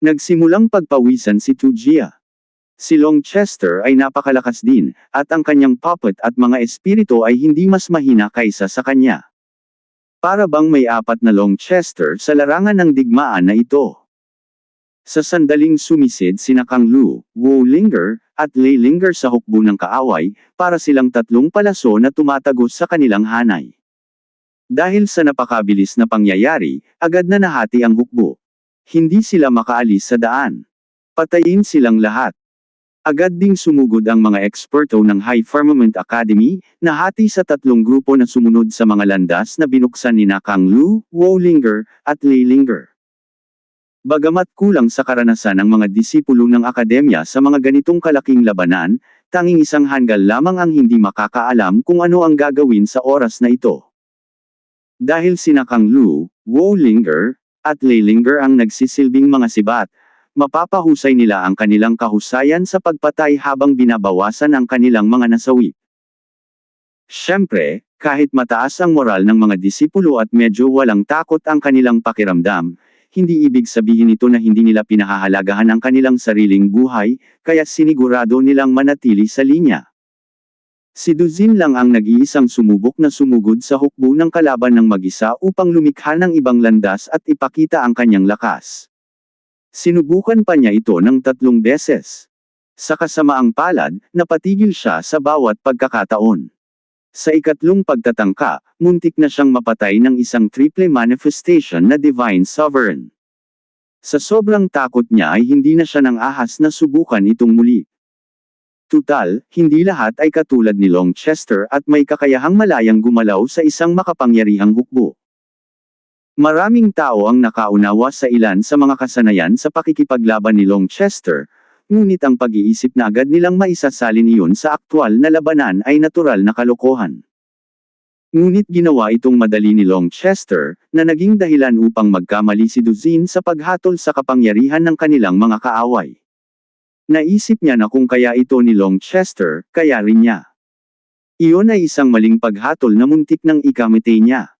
Speaker 1: Nagsimulang pagpawisan si Tujia. Si Longchester ay napakalakas din, at ang kanyang puppet at mga espiritu ay hindi mas mahina kaysa sa kanya. Para bang may apat na Longchester sa larangan ng digmaan na ito. Sa sandaling sumisid sina Kang Lu, Wu Linger, at Lei Linger sa hukbo ng kaaway, para silang tatlong palaso na tumatagos sa kanilang hanay. Dahil sa napakabilis na pangyayari, agad na nahati ang hukbo. Hindi sila makaalis sa daan. Patayin silang lahat. Agad ding sumugod ang mga eksperto ng High Firmament Academy, nahati sa tatlong grupo na sumunod sa mga landas na binuksan ni Kang Lu, Wu Linger, at Lei Linger. Bagamat kulang sa karanasan ang mga disipulo ng akademya sa mga ganitong kalaking labanan, tanging isang hanggal lamang ang hindi makakaalam kung ano ang gagawin sa oras na ito. Dahil sina Kang Lu, Wu Linger, at Lei Linger ang nagsisilbing mga sibat, mapapahusay nila ang kanilang kahusayan sa pagpatay habang binabawasan ang kanilang mga nasawi. Siyempre, kahit mataas ang moral ng mga disipulo at medyo walang takot ang kanilang pakiramdam, hindi ibig sabihin ito na hindi nila pinahahalagahan ang kanilang sariling buhay, kaya sinigurado nilang manatili sa linya. Si Duzin lang ang nag-iisang sumubok na sumugod sa hukbo ng kalaban ng mag-isa upang lumikha ng ibang landas at ipakita ang kanyang lakas. Sinubukan pa niya ito ng 3 beses. Sa kasamaang palad, napatigil siya sa bawat pagkakataon. Sa ikatlong pagtatangka, muntik na siyang mapatay ng isang triple manifestation na Divine Sovereign. Sa sobrang takot niya ay hindi na siya nang ahas na subukan itong muli. Tutal, hindi lahat ay katulad ni Longchester at may kakayahang malayang gumalaw sa isang makapangyarihang hukbo. Maraming tao ang nakaunawa sa ilan sa mga kasanayan sa pakikipaglaban ni Longchester, ngunit ang pag-iisip na agad nilang maisasalin iyon sa aktwal na labanan ay natural na kalokohan. Ngunit ginawa itong madali ni Longchester, na naging dahilan upang magkamali si Duzin sa paghatol sa kapangyarihan ng kanilang mga kaaway. Naisip niya na kung kaya ito ni Longchester, kaya rin niya. Iyon ay isang maling paghatol na muntik ng ikamatay niya.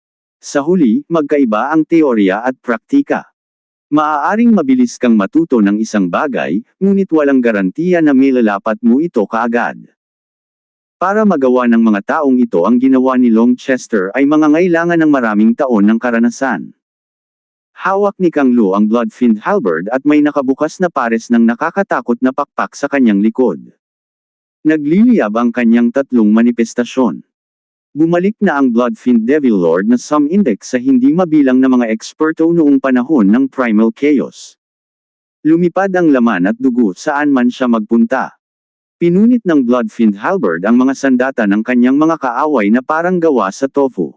Speaker 1: Sa huli, magkaiba ang teorya at praktika. Maaaring mabilis kang matuto ng isang bagay, ngunit walang garantiya na milalapat mo ito kaagad. Para magawa ng mga taong ito ang ginawa ni Longchester ay mangangailangan ng maraming taon ng karanasan. Hawak ni Kang Lu ang Bloodfiend Halberd at may nakabukas na pares ng nakakatakot na pakpak sa kanyang likod. Nagliliyab ang kanyang 3 manifestasyon. Bumalik na ang Bloodfiend Devil Lord na Sum Index sa hindi mabilang na mga eksperto noong panahon ng Primal Chaos. Lumipad ang laman at dugo saan man siya magpunta. Pinunit ng Bloodfiend Halberd ang mga sandata ng kanyang mga kaaway na parang gawa sa tofu.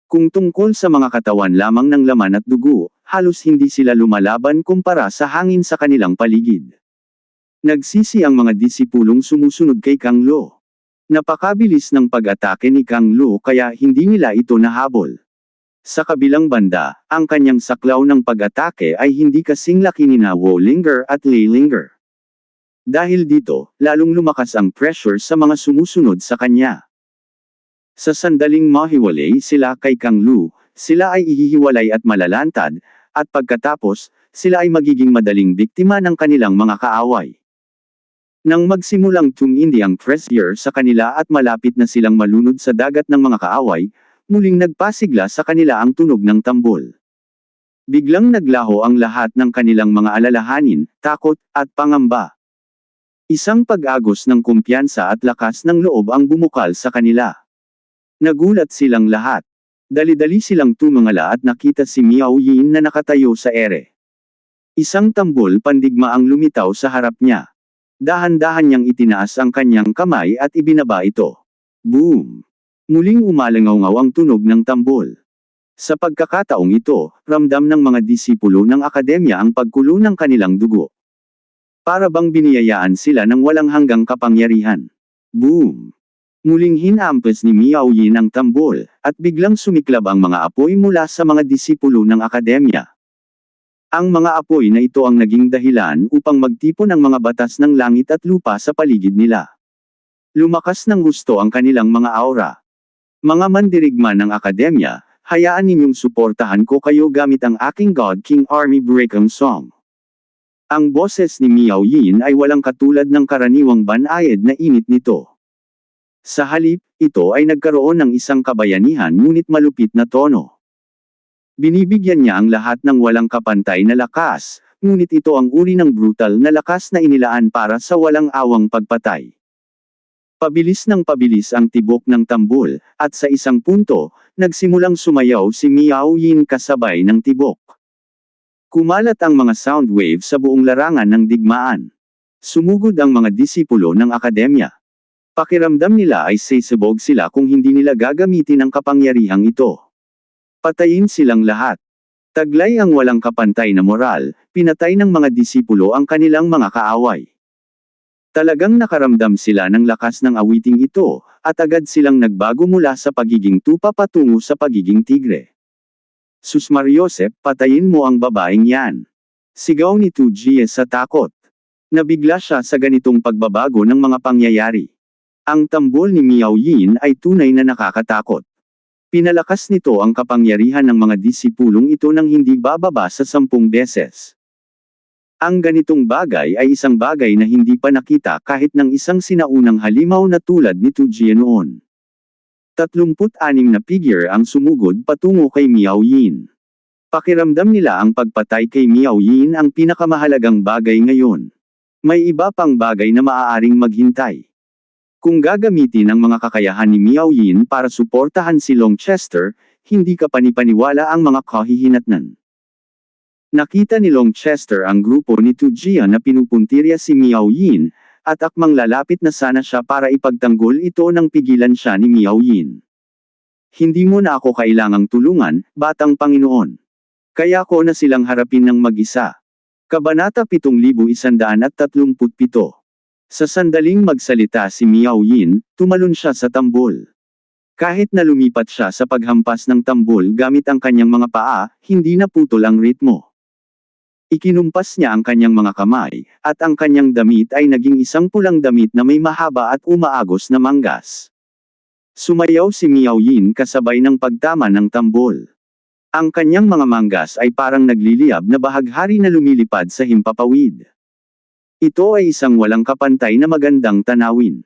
Speaker 1: Kung tungkol sa mga katawan lamang ng laman at dugo, halos hindi sila lumalaban kumpara sa hangin sa kanilang paligid. Nagsisi ang mga disipulong sumusunod kay Kang Lu. Napakabilis ng pag-atake ni Kang Lu kaya hindi nila ito nahabol. Sa kabilang banda, ang kanyang saklaw ng pag-atake ay hindi kasing laki ni Wu Linger at Lei Linger. Dahil dito, lalong lumakas ang pressure sa mga sumusunod sa kanya. Sa sandaling mahiwalay sila kay Kang Lu, sila ay ihihiwalay at malalantad, at pagkatapos, sila ay magiging madaling biktima ng kanilang mga kaaway. Nang magsimulang tumindi ang pressure sa kanila at malapit na silang malunod sa dagat ng mga kaaway, muling nagpasigla sa kanila ang tunog ng tambol. Biglang naglaho ang lahat ng kanilang mga alalahanin, takot, at pangamba. Isang pag-agos ng kumpiyansa at lakas ng loob ang bumukal sa kanila. Nagulat silang lahat. Dali-dali silang tumingala at nakita si Miao Yin na nakatayo sa ere. Isang tambol pandigma ang lumitaw sa harap niya. Dahan-dahan niyang itinaas ang kanyang kamay at ibinaba ito. Boom! Muling umalangaw-ngaw ang tunog ng tambol. Sa pagkakataong ito, ramdam ng mga disipulo ng akademya ang pagkulo ng kanilang dugo. Para bang biniyayaan sila ng walang hanggang kapangyarihan. Boom! Muling hinampas ni Miao Yin ang tambol, at biglang sumiklab ang mga apoy mula sa mga disipulo ng akademya. Ang mga apoy na ito ang naging dahilan upang magtipon ang mga batas ng langit at lupa sa paligid nila. Lumakas ng husto ang kanilang mga aura. Mga mandirigma ng akademya, hayaan ninyong suportahan ko kayo gamit ang aking God King Army Breakdown Song. Ang boses ni Miao Yin ay walang katulad ng karaniwang banayad na init nito. Sa halip, ito ay nagkaroon ng isang kabayanihan ngunit malupit na tono. Binibigyan niya ang lahat ng walang kapantay na lakas, ngunit ito ang uri ng brutal na lakas na inilaan para sa walang awang pagpatay. Pabilis ng pabilis ang tibok ng tambol, at sa isang punto, nagsimulang sumayaw si Miao Yin kasabay ng tibok. Kumalat ang mga sound wave sa buong larangan ng digmaan. Sumugod ang mga disipulo ng akademya. Pakiramdam nila ay sasabog sila kung hindi nila gagamitin ang kapangyarihang ito. Patayin silang lahat. Taglay ang walang kapantay na moral, pinatay ng mga disipulo ang kanilang mga kaaway. Talagang nakaramdam sila ng lakas ng awiting ito, at agad silang nagbago mula sa pagiging tupa patungo sa pagiging tigre. Sus Mariosep, patayin mo ang babaeng yan. Sigaw ni Tu Jie sa takot. Nabigla siya sa ganitong pagbabago ng mga pangyayari. Ang tambol ni Miao Yin ay tunay na nakakatakot. Pinalakas nito ang kapangyarihan ng mga disipulong ito nang hindi bababa sa 10 beses. Ang ganitong bagay ay isang bagay na hindi pa nakita kahit ng isang sinaunang halimaw na tulad ni Tu Jie noon. 36 na figure ang sumugod patungo kay Miao Yin. Pakiramdam nila ang pagpatay kay Miao Yin ang pinakamahalagang bagay ngayon. May iba pang bagay na maaaring maghintay. Kung gagamitin ang mga kakayahan ni Miao Yin para suportahan si Longchester, hindi ka panipaniwala ang mga kahihinatnan. Nakita ni Longchester ang grupo ni Tu Jie na pinupuntirya si Miao Yin, at akmang lalapit na sana siya para ipagtanggol ito nang pigilan siya ni Miao Yin. Hindi mo na ako kailangang tulungan, batang Panginoon. Kaya ko na silang harapin ng mag-isa. Kabanata 7137. Sa sandaling magsalita si Miao Yin, tumalon siya sa tambol. Kahit na lumipat siya sa paghampas ng tambol gamit ang kanyang mga paa, hindi naputol ang ritmo. Ikinumpas niya ang kanyang mga kamay, at ang kanyang damit ay naging isang pulang damit na may mahaba at umaagos na manggas. Sumayaw si Miao Yin kasabay ng pagtama ng tambol. Ang kanyang mga manggas ay parang nagliliyab na bahaghari na lumilipad sa himpapawid. Ito ay isang walang kapantay na magandang tanawin.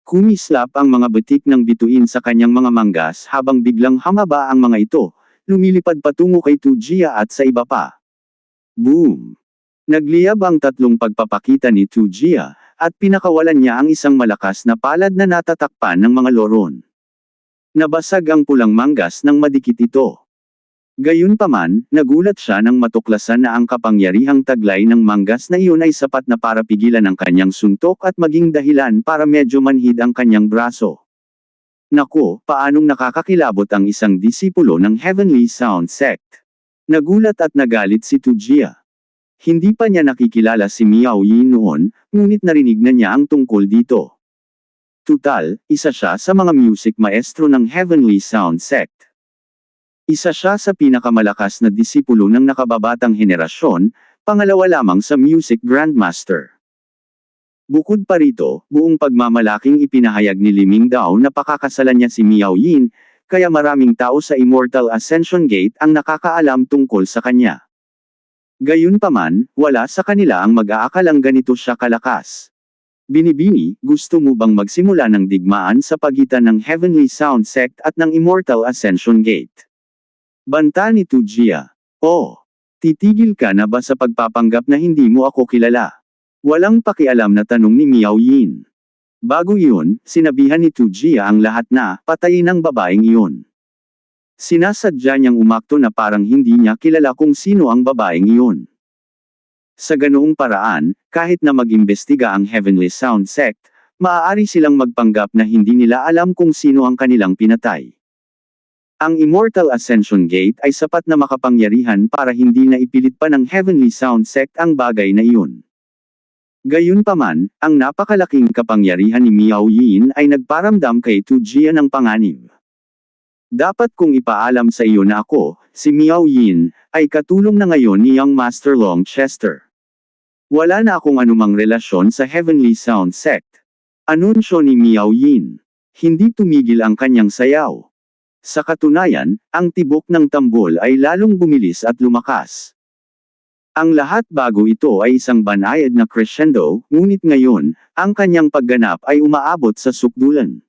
Speaker 1: Kumislap ang mga butik ng bituin sa kanyang mga manggas habang biglang hamaba ang mga ito, lumilipad patungo kay Tu Jie at sa iba pa. Boom! Nagliyab ang tatlong pagpapakita ni Tu Jie, at pinakawalan niya ang isang malakas na palad na natatakpan ng mga loron. Nabasag ang pulang manggas nang madikit ito. Gayunpaman, nagulat siya nang matuklasan na ang kapangyarihang taglay ng manggas na iyon ay sapat na para pigilan ang kanyang suntok at maging dahilan para medyo manhid ang kanyang braso. Naku, paanong nakakakilabot ang isang disipulo ng Heavenly Sound Sect? Nagulat at nagalit si Tu Jie. Hindi pa niya nakikilala si Miao Yin noon, ngunit narinig na niya ang tungkol dito. Tutal, isa siya sa mga music maestro ng Heavenly Sound Sect. Isa siya sa pinakamalakas na disipulo ng nakababatang henerasyon, pangalawa lamang sa Music Grandmaster. Bukod pa rito, buong pagmamalaking ipinahayag ni Liming Dao na pakakasalan niya si Miao Yin, kaya maraming tao sa Immortal Ascension Gate ang nakakaalam tungkol sa kanya. Gayunpaman, wala sa kanila ang mag-aakalang ganito siya kalakas. Binibini, gusto mo bang magsimula ng digmaan sa pagitan ng Heavenly Sound Sect at ng Immortal Ascension Gate? Banta ni Tu Jie. Oh! Titigil ka na ba sa pagpapanggap na hindi mo ako kilala? Walang pakialam na tanong ni Miao Yin. Bago iyon, sinabihan ni Tu Jie ang lahat na, patayin ang babaeng iyon. Sinasadya niyang umakto na parang hindi niya kilala kung sino ang babaeng iyon. Sa ganoong paraan, kahit na mag-imbestiga ang Heavenly Sound Sect, maaari silang magpanggap na hindi nila alam kung sino ang kanilang pinatay. Ang Immortal Ascension Gate ay sapat na makapangyarihan para hindi na ipilit pa ng Heavenly Sound Sect ang bagay na iyon. Gayunpaman, ang napakalaking kapangyarihan ni Miao Yin ay nagparamdam kay Tu Jie ng panganib. Dapat kong ipaalam sa iyo na ako, si Miao Yin, ay katulong na ngayon ni Young Master Longchester. Wala na akong anumang relasyon sa Heavenly Sound Sect. Anunsyo ni Miao Yin. Hindi tumigil ang kanyang sayaw. Sa katunayan, ang tibok ng tambol ay lalong bumilis at lumakas. Ang lahat bago ito ay isang banayad na crescendo, ngunit ngayon, ang kanyang pagganap ay umaabot sa sukdulan.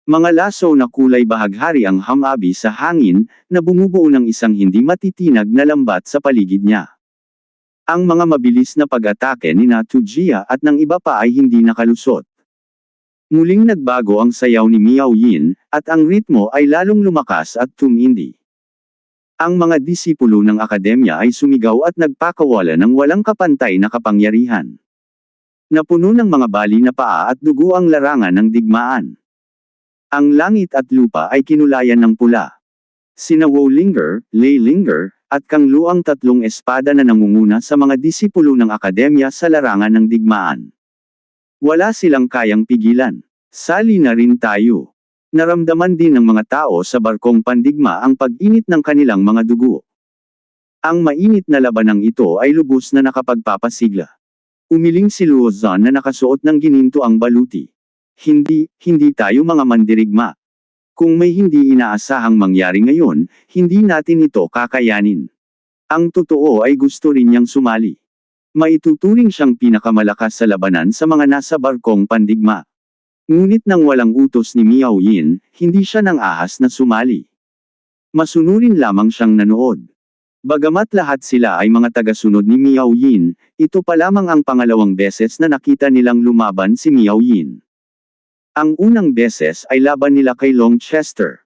Speaker 1: Mga laso na kulay bahaghari ang hamabi sa hangin, na bumubuo ng isang hindi matitinag na lambat sa paligid niya. Ang mga mabilis na pag-atake ni Tujiya at ng iba pa ay hindi nakalusot. Muling nagbago ang sayaw ni Miao Yin, at ang ritmo ay lalong lumakas at tumindi. Ang mga disipulo ng akademya ay sumigaw at nagpakawala ng walang kapantay na kapangyarihan. Napuno ng mga bali na paa at dugo ang larangan ng digmaan. Ang langit at lupa ay kinulayan ng pula. Sina Wu Linger, Lei Linger, at Kang Lu ang tatlong espada na nangunguna sa mga disipulo ng akademya sa larangan ng digmaan. Wala silang kayang pigilan. Sali na rin tayo. Naramdaman din ng mga tao sa barkong pandigma ang pag-init ng kanilang mga dugo. Ang mainit na labanang ito ay lubos na nakapagpapasigla. Umiling si Luo Zhan na nakasuot ng gininto ang baluti. Hindi tayo mga mandirigma. Kung may hindi inaasahang mangyari ngayon, hindi natin ito kakayanin. Ang totoo ay gusto rin niyang sumali. Maituturing siyang pinakamalakas sa labanan sa mga nasa barkong pandigma. Ngunit nang walang utos ni Miao Yin, hindi siya nang ahas na sumali. Masunurin lamang siyang nanood. Bagamat lahat sila ay mga tagasunod ni Miao Yin, ito pa lamang ang pangalawang beses na nakita nilang lumaban si Miao Yin. Ang unang beses ay laban nila kay Long Chester.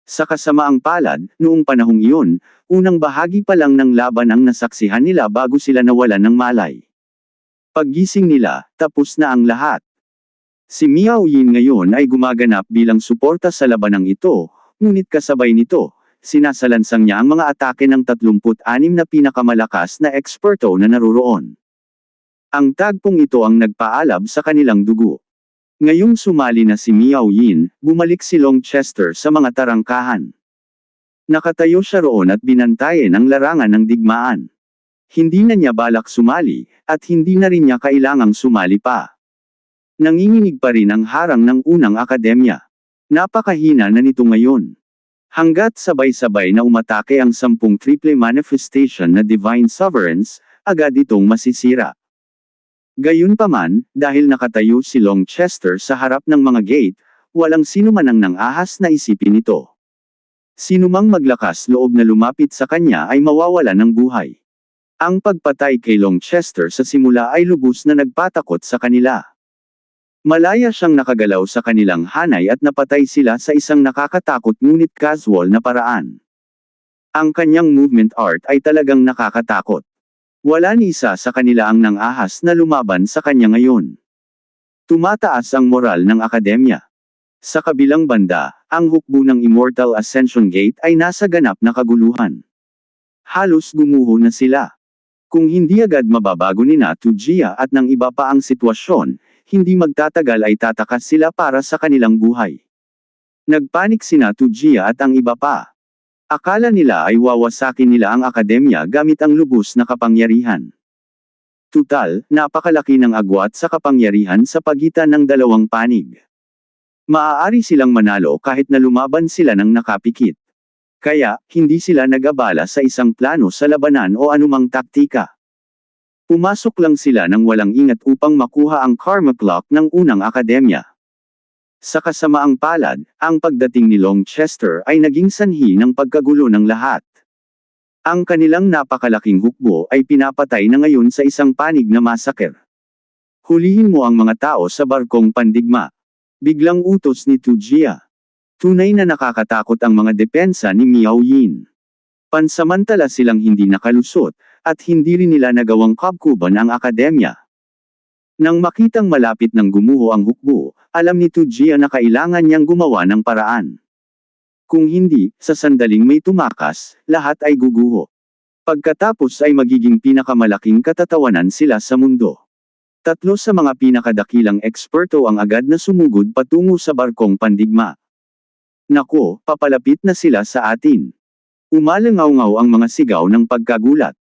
Speaker 1: Sa kasamaang palad, noong panahong iyon, unang bahagi pa lang ng laban ang nasaksihan nila bago sila nawalan ng malay. Paggising nila, tapos na ang lahat. Si Miao Yin ngayon ay gumaganap bilang suporta sa labanang ito, ngunit kasabay nito, sinasalansang niya ang mga atake ng 36 na pinakamalakas na eksperto na naroroon. Ang tagpong ito ang nagpaalab sa kanilang dugo. Ngayong sumali na si Miao Yin, bumalik si Long Chester sa mga tarangkahan. Nakatayo siya roon at binantayan ang larangan ng digmaan. Hindi na niya balak sumali, at hindi na rin niya kailangang sumali pa. Nanginginig pa rin ang harang ng unang akademya. Napakahina na nito ngayon. Hanggat sabay-sabay na umatake ang 10 triple manifestation na Divine Sovereigns, agad itong masisira. Gayunpaman, dahil nakatayo si Long Chester sa harap ng mga gate, walang sino man ang nang-ahas na isipin ito. Sinumang maglakas loob na lumapit sa kanya ay mawawala ng buhay. Ang pagpatay kay Long Chester sa simula ay lubos na nagpatakot sa kanila. Malaya siyang nakagalaw sa kanilang hanay at napatay sila sa isang nakakatakot ngunit casual na paraan. Ang kanyang movement art ay talagang nakakatakot. Wala ni isa sa kanila ang nang-ahas na lumaban sa kanya ngayon. Tumataas ang moral ng akademya. Sa kabilang banda, ang hukbo ng Immortal Ascension Gate ay nasa ganap na kaguluhan. Halos gumuho na sila. Kung hindi agad mababago ni Tujiya at ng iba pa ang sitwasyon, hindi magtatagal ay tatakas sila para sa kanilang buhay. Nagpanik sina Tujiya at ang iba pa. Akala nila ay wawasakin nila ang akademya gamit ang lubos na kapangyarihan. Tutal, napakalaki ng agwat sa kapangyarihan sa pagitan ng dalawang panig. Maaari silang manalo kahit na lumaban sila ng nakapikit. Kaya, hindi sila nag-abala sa isang plano sa labanan o anumang taktika. Pumasok lang sila ng walang ingat upang makuha ang karma clock ng unang akademya. Sa kasamaang palad, ang pagdating ni Long Chester ay naging sanhi ng pagkagulo ng lahat. Ang kanilang napakalaking hukbo ay pinapatay na ngayon sa isang panig na massacre. Hulihin mo ang mga tao sa barkong pandigma. Biglang utos ni Tujiya. Tunay na nakakatakot ang mga depensa ni Miao Yin. Pansamantala silang hindi nakalusot, at hindi rin nila nagawang kabkuban ang akademya. Nang makitang malapit ng gumuho ang hukbo, alam ni Tujiya na kailangan niyang gumawa ng paraan. Kung hindi, sa sandaling may tumakas, lahat ay guguho. Pagkatapos ay magiging pinakamalaking katatawanan sila sa mundo. 3 sa mga pinakadakilang eksperto ang agad na sumugod patungo sa barkong pandigma. Nako, papalapit na sila sa atin. Umalangaw-ngaw ang mga sigaw ng pagkagulat.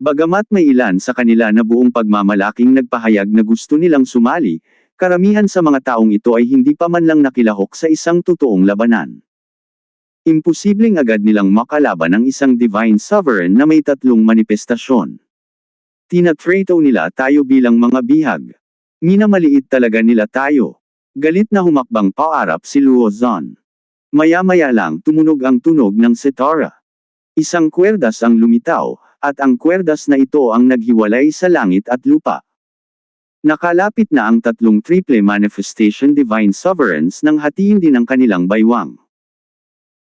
Speaker 1: Bagamat may ilan sa kanila na buong pagmamalaking nagpahayag na gusto nilang sumali, karamihan sa mga taong ito ay hindi pa man lang nakilahok sa isang totoong labanan. Imposibleng agad nilang makalaban ang isang divine sovereign na may tatlong manifestasyon. Tinatrato nila tayo bilang mga bihag. Minamaliit talaga nila tayo. Galit na humakbang paarap si Luo Zhan. Maya-maya lang tumunog ang tunog ng sitara. Isang kwerdas ang lumitaw, at ang kwerdas na ito ang naghiwalay sa langit at lupa. Nakalapit na ang tatlong triple manifestation divine sovereigns nang hatiin din ang kanilang baywang.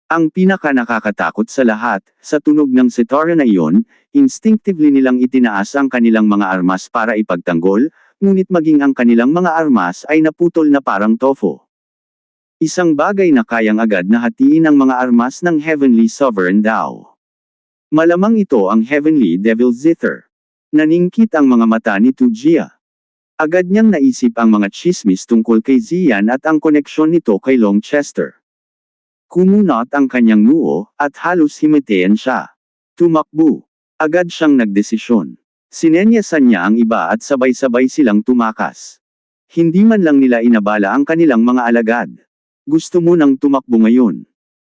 Speaker 1: Ang pinaka nakakatakot sa lahat, sa tunog ng sitara na iyon, instinctively nilang itinaas ang kanilang mga armas para ipagtanggol, ngunit maging ang kanilang mga armas ay naputol na parang tofu. Isang bagay na kayang agad na hatiin ang mga armas ng Heavenly Sovereign Dao. Malamang ito ang Heavenly Devil Zither. Naningkit ang mga mata ni Tu Jia. Agad niyang naisip ang mga chismis tungkol kay Ziyan at ang koneksyon nito kay Long Chester. Kumunot ang kanyang noo, at halos himatayan siya. Tumakbo. Agad siyang nagdesisyon. Sinenyasan niya ang iba at sabay-sabay silang tumakas. Hindi man lang nila inabala ang kanilang mga alagad. Gusto mo nang tumakbo ngayon.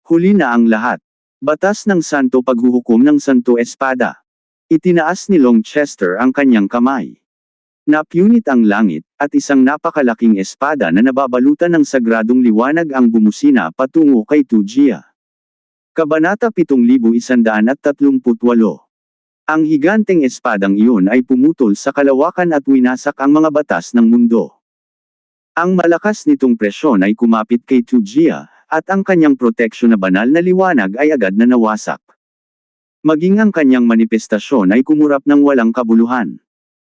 Speaker 1: Huli na ang lahat. Batas ng Santo Paghuhukom ng Santo Espada. Itinaas ni Long Chester ang kanyang kamay. Napunit ang langit, at isang napakalaking espada na nababalutan ng sagradong liwanag ang bumusina patungo kay Tu Jia. Kabanata 7138. Ang higanteng espadang iyon ay pumutol sa kalawakan at winasak ang mga batas ng mundo. Ang malakas nitong presyon ay kumapit kay Tu Jia, at ang kanyang proteksyon na banal na liwanag ay agad na nawasak. Maging ang kanyang manifestasyon ay kumurap ng walang kabuluhan.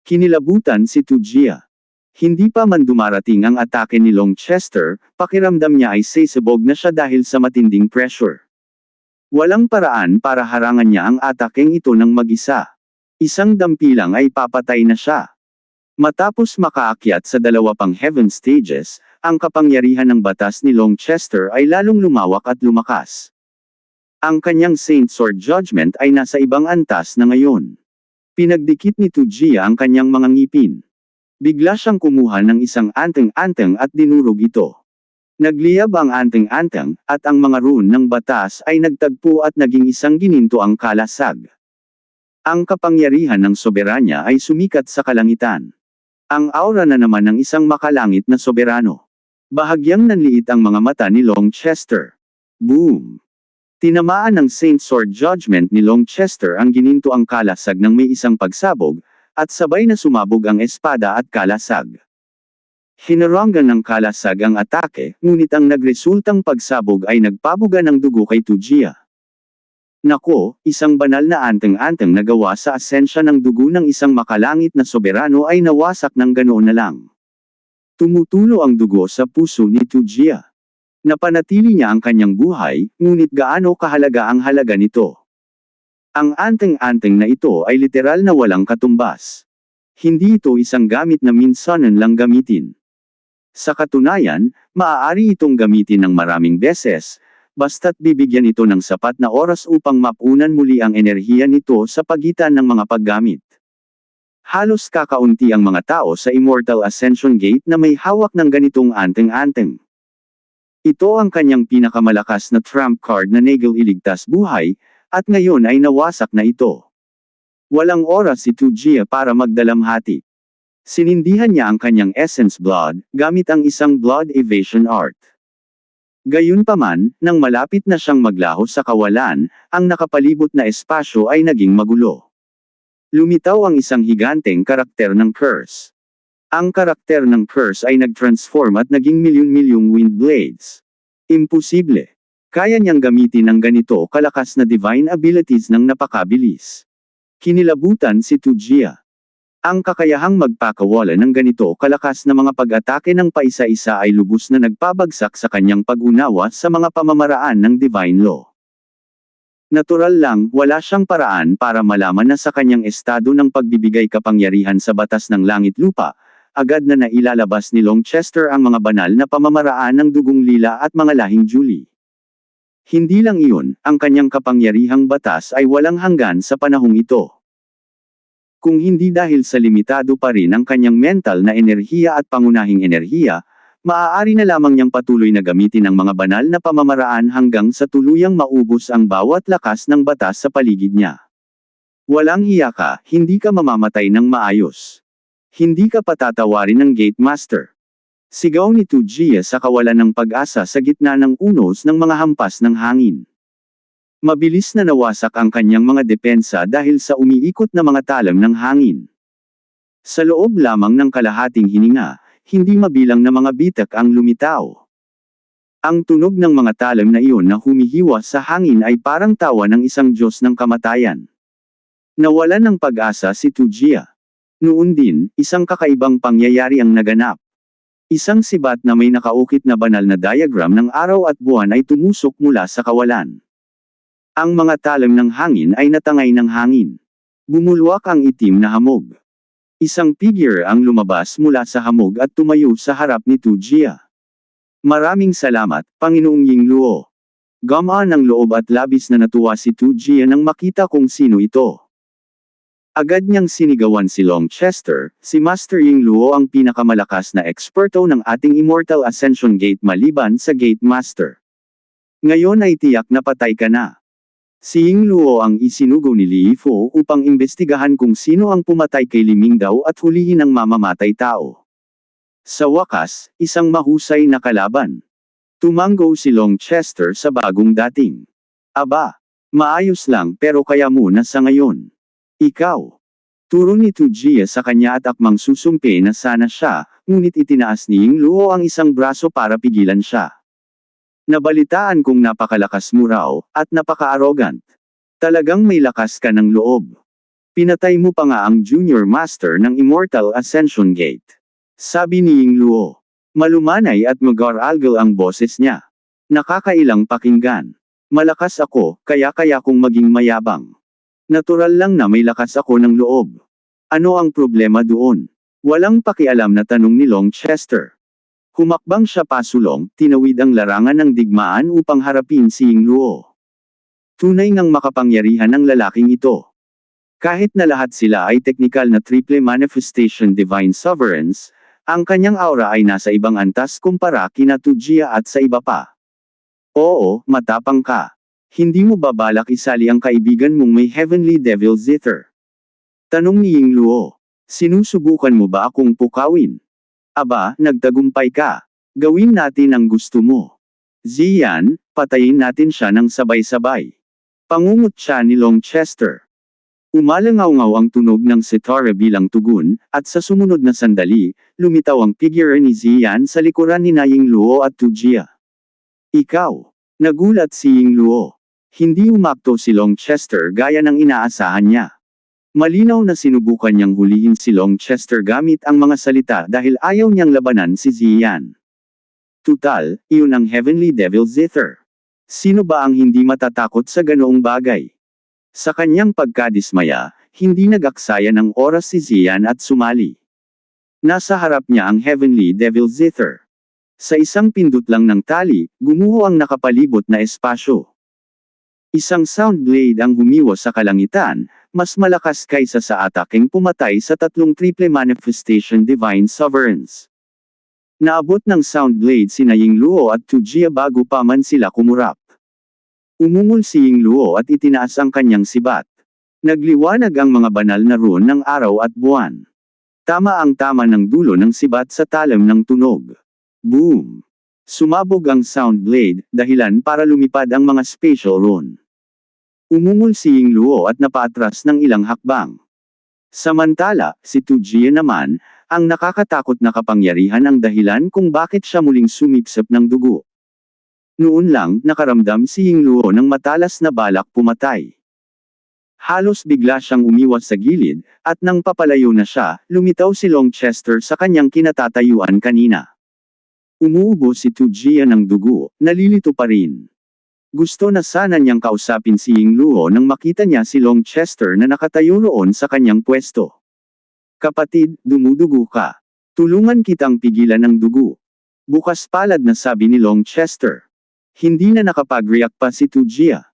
Speaker 1: Kinilabutan si Tu Jia. Hindi pa man dumarating ang atake ni Long Chester, pakiramdam niya ay sasabog na siya dahil sa matinding pressure. Walang paraan para harangan niya ang atakeng ito ng mag-isa. Isang dampilang ay papatay na siya. Matapos makaakyat sa dalawa pang heaven stages, ang kapangyarihan ng batas ni Long Chester ay lalong lumawak at lumakas. Ang kanyang Saint Sword Judgment ay nasa ibang antas na ngayon. Pinagdikit ni Tu Jia ang kanyang mga ngipin. Bigla siyang kumuha ng isang anteng-anteng at dinurog ito. Nagliyab ang anteng-anteng, at ang mga rune ng batas ay nagtagpo at naging isang gininto ang kalasag. Ang kapangyarihan ng soberanya ay sumikat sa kalangitan. Ang aura na naman ng isang makalangit na soberano. Bahagyang nanliit ang mga mata ni Long Chester. Boom! Tinamaan ng Saint Sword Judgment ni Long Chester ang gininto ang kalasag ng may isang pagsabog, at sabay na sumabog ang espada at kalasag. Hinaranggan ng kalasag ang atake, ngunit ang nagresultang pagsabog ay nagpabuga ng dugo kay Tu Jia. Nako, isang banal na anteng-anteng na gawa sa asensya ng dugo ng isang makalangit na soberano ay nawasak ng ganoon na lang. Tumutulo ang dugo sa puso ni Tu Jia. Napanatili niya ang kanyang buhay, ngunit gaano kahalaga ang halaga nito. Ang anteng-anteng na ito ay literal na walang katumbas. Hindi ito isang gamit na minsanan lang gamitin. Sa katunayan, maaari itong gamitin ng maraming beses, basta't bibigyan ito ng sapat na oras upang mapunan muli ang enerhiya nito sa pagitan ng mga paggamit. Halos kakaunti ang mga tao sa Immortal Ascension Gate na may hawak ng ganitong anteng-anteng. Ito ang kanyang pinakamalakas na trump card na Nagel iligtas buhay, at ngayon ay nawasak na ito. Walang oras si Tu Jia para magdalamhati. Sinindihan niya ang kanyang Essence Blood, gamit ang isang Blood Evasion Art. Gayunpaman, nang malapit na siyang maglaho sa kawalan, ang nakapalibot na espasyo ay naging magulo. Lumitaw ang isang higanteng karakter ng curse. Ang karakter ng curse ay nag-transform at naging milyon-milyong wind blades. Imposible. Kaya niyang gamitin ang ganito kalakas na divine abilities ng napakabilis. Kinilabutan si Tu Jia. Ang kakayahang magpakawala ng ganito kalakas na mga pag-atake ng paisa-isa ay lubos na nagpabagsak sa kanyang pag-unawa sa mga pamamaraan ng divine law. Natural lang, wala siyang paraan para malaman na sa kanyang estado ng pagbibigay kapangyarihan sa batas ng langit-lupa, agad na nailalabas ni Long Chester ang mga banal na pamamaraan ng dugong lila at mga lahing Julie. Hindi lang iyon, ang kanyang kapangyarihang batas ay walang hanggan sa panahong ito. Kung hindi dahil sa limitado pa rin ang kanyang mental na enerhiya at pangunahing enerhiya, Maaari na lamang niyang patuloy na gamitin ang mga banal na pamamaraan hanggang sa tuluyang maubos ang bawat lakas ng batas sa paligid niya. Walang hiya ka, hindi ka mamamatay ng maayos. Hindi ka patatawarin ng Gate Master. Sigaw ni Tujia sa kawalan ng pag-asa sa gitna ng unos ng mga hampas ng hangin. Mabilis na nawasak ang kanyang mga depensa dahil sa umiikot na mga talam ng hangin. Sa loob lamang ng kalahating hininga, hindi mabilang na mga bitak ang lumitaw. Ang tunog ng mga talam na iyon na humihiwa sa hangin ay parang tawa ng isang Diyos ng kamatayan. Nawalan ng pag-asa si Tujia. Noon din, isang kakaibang pangyayari ang naganap. Isang sibat na may nakaukit na banal na diagram ng araw at buwan ay tumusok mula sa kawalan. Ang mga talam ng hangin ay natangay ng hangin. Bumulwak ang itim na hamog. Isang figure ang lumabas mula sa hamog at tumayo sa harap ni Tujia. Maraming salamat, Panginoong Yingluo. Gamaan ng loob at labis na natuwa si Tujia nang makita kung sino ito. Agad niyang sinigawan si Long Chester, si Master Yingluo ang pinakamalakas na eksperto ng ating Immortal Ascension Gate maliban sa Gate Master. Ngayon ay tiyak na patay ka na. Si Yingluo ang isinugo ni Li Fo upang imbestigahan kung sino ang pumatay kay Li Mingdao at hulihin ang mamamatay tao. Sa wakas, isang mahusay na kalaban. Tumanggo si Long Chester sa bagong dating. Aba, maayos lang pero kaya muna sa ngayon. Ikaw. Turo ni Tujia sa kanya at akmang susumpe na sana siya, ngunit itinaas ni Yingluo ang isang braso para pigilan siya. Nabalitaan kong napakalakas mo raw, at napaka-arrogant. Talagang may lakas ka ng loob. Pinatay mo pa nga ang Junior Master ng Immortal Ascension Gate. Sabi ni Yingluo. Malumanay at mag-aralgal ang boses niya. Nakakailang pakinggan. Malakas ako, kaya kong maging mayabang. Natural lang na may lakas ako ng loob. Ano ang problema doon? Walang pakialam na tanong ni Long Chester. Humakbang siya pasulong, tinawid ang larangan ng digmaan upang harapin si Yingluo. Tunay ngang makapangyarihan ang lalaking ito. Kahit na lahat sila ay teknikal na triple manifestation divine sovereigns, ang kanyang aura ay nasa ibang antas kumpara kina Tujia at sa iba pa. Oo, matapang ka. Hindi mo ba balak isali ang kaibigan mong may Heavenly Devil Zither? Tanong ni Yingluo. Sinusubukan mo ba akong pukawin? Aba, nagtagumpay ka. Gawin natin ang gusto mo. Ziyan, patayin natin siya ng sabay-sabay. Pangungot siya ni Long Chester. Umalangaw-ngaw ang tunog ng sitara bilang tugon, at sa sumunod na sandali, lumitaw ang figure ni Ziyan sa likuran ni Yingluo at Tujia. Ikaw. Nagulat si Yingluo. Hindi umakto si Long Chester gaya ng inaasahan niya. Malinaw na sinubukan niyang hulihin si Long Chester gamit ang mga salita dahil ayaw niyang labanan si Ziyan. Tutal, iyon ang Heavenly Devil Zither. Sino ba ang hindi matatakot sa ganoong bagay? Sa kanyang pagkadismaya, hindi nag-aksaya ng oras si Ziyan at sumali. Nasa harap niya ang Heavenly Devil Zither. Sa isang pindot lang ng tali, gumuho ang nakapalibot na espasyo. Isang sound blade ang humiwa sa kalangitan, mas malakas kaysa sa ataking pumatay sa tatlong triple manifestation divine sovereigns. Naabot ng sound blade sina Yingluo at Tujia bago pa man sila kumurap. Umungol si Yingluo at itinaas ang kanyang sibat. Nagliwanag ang mga banal na rune ng araw at buwan. Tama ang tama ng dulo ng sibat sa talam ng tunog. Boom! Sumabog ang sound blade, dahilan para lumipad ang mga spatial rune. Umungol si Yingluo at napaatras ng ilang hakbang. Samantala, si Tujia naman, ang nakakatakot na kapangyarihan ang dahilan kung bakit siya muling sumipsip ng dugo. Noon lang, nakaramdam si Yingluo ng matalas na balak pumatay. Halos bigla siyang umiwas sa gilid, at nang papalayo na siya, lumitaw si Long Chester sa kanyang kinatatayuan kanina. Umuubo si Tujia ng dugo, nalilito pa rin. Gusto na sana niyang kausapin si Yingluo nang makita niya si Long Chester na nakatayo roon sa kanyang pwesto. Kapatid, dumudugo ka. Tulungan kitang pigilan ang dugo. Bukas palad na sabi ni Long Chester. Hindi na nakapag-react pa si Tujia.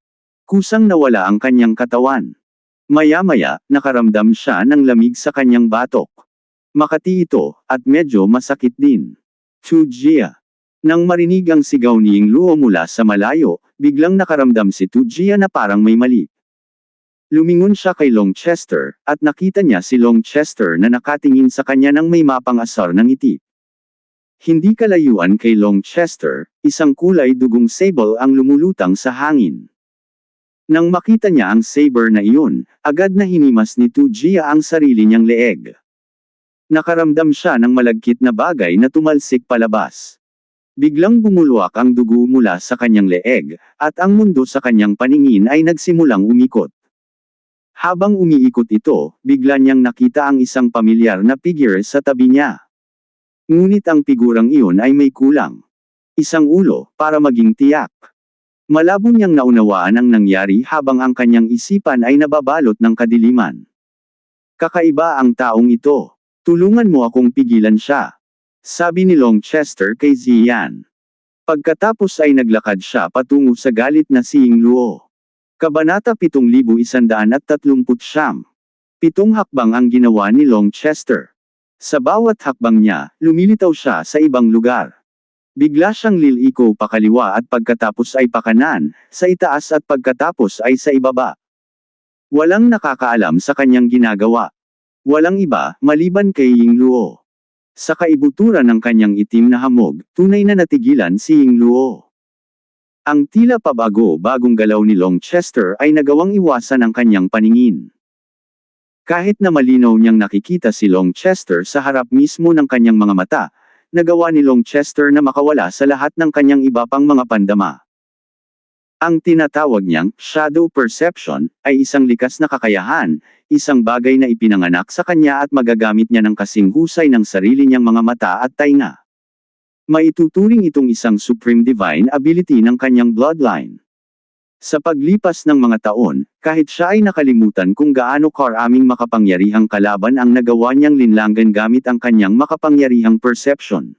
Speaker 1: Kusang nawala ang kanyang katawan. Maya-maya, nakaramdam siya ng lamig sa kanyang batok. Makati ito, at medyo masakit din. Tu Jia. Nang marinig ang sigaw ni Ying Luo mula sa malayo, biglang nakaramdam si Tu Jia na parang may mali. Lumingon siya kay Long Chester, at nakita niya si Long Chester na nakatingin sa kanya ng may mapang-asar ng ngiti. Hindi kalayuan kay Long Chester, isang kulay dugong sable ang lumulutang sa hangin. Nang makita niya ang saber na iyon, agad na hinimas ni Tu Jia ang sarili niyang leeg. Nakaramdam siya ng malagkit na bagay na tumalsik palabas. Biglang bumulwak ang dugo mula sa kanyang leeg, at ang mundo sa kanyang paningin ay nagsimulang umikot. Habang umiikot ito, bigla niyang nakita ang isang pamilyar na figure sa tabi niya. Ngunit ang figurang iyon ay may kulang. Isang ulo, para maging tiyak. Malabo niyang naunawaan ang nangyari habang ang kanyang isipan ay nababalot ng kadiliman. Kakaiba ang taong ito. Tulungan mo akong pigilan siya. Sabi ni Long Chester kay Ziyan. Pagkatapos ay naglakad siya patungo sa galit na si Ying Luo. Kabanata 7139. 7 hakbang ang ginawa ni Long Chester. Sa bawat hakbang niya, lumilitaw siya sa ibang lugar. Bigla siyang liliko pakaliwa at pagkatapos ay pakanan, sa itaas at pagkatapos ay sa ibaba. Walang nakakaalam sa kanyang ginagawa. Walang iba, maliban kay Ying Luo. Sa kaibuturan ng kanyang itim na hamog, tunay na natigilan si Ying Luo. Ang tila pabago-bagong galaw ni Long Chester ay nagawang iwasan ang kanyang paningin. Kahit na malinaw niyang nakikita si Long Chester sa harap mismo ng kanyang mga mata, nagawa ni Long Chester na makawala sa lahat ng kanyang iba pang mga pandama. Ang tinatawag niyang shadow perception ay isang likas na kakayahan, isang bagay na ipinanganak sa kanya at magagamit niya ng kasing husay ng sarili niyang mga mata at tainga. Maituturing itong isang supreme divine ability ng kanyang bloodline. Sa paglipas ng mga taon, kahit siya ay nakalimutan kung gaano karaming makapangyarihang kalaban ang nagawa niyang linlangan gamit ang kanyang makapangyarihang perception.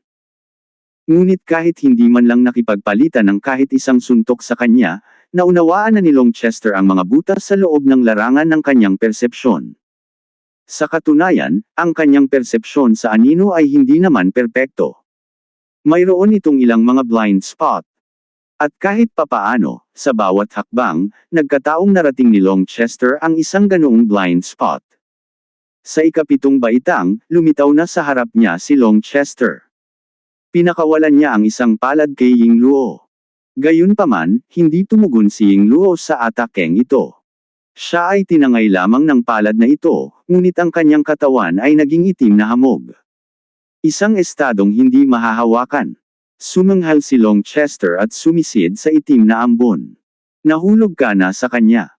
Speaker 1: Ngunit kahit hindi man lang nakipagpalitan ng kahit isang suntok sa kanya, naunawaan na ni Long Chester ang mga butas sa loob ng larangan ng kanyang persepsyon. Sa katunayan, ang kanyang persepsyon sa anino ay hindi naman perpekto. Mayroon itong ilang mga blind spot. At kahit papaano, sa bawat hakbang, nagkataong narating ni Long Chester ang isang ganoong blind spot. Sa ikapitong baitang, lumitaw na sa harap niya si Long Chester. Pinakawalan niya ang isang palad kay Ying Luo. Gayunpaman, hindi tumugon si Ying Luo sa atakeng ito. Siya ay tinangay lamang ng palad na ito, ngunit ang kanyang katawan ay naging itim na hamog. Isang estadong hindi mahahawakan. Sumanghal si Long Chester at sumisid sa itim na ambon. Nahulog ka na sa kanya.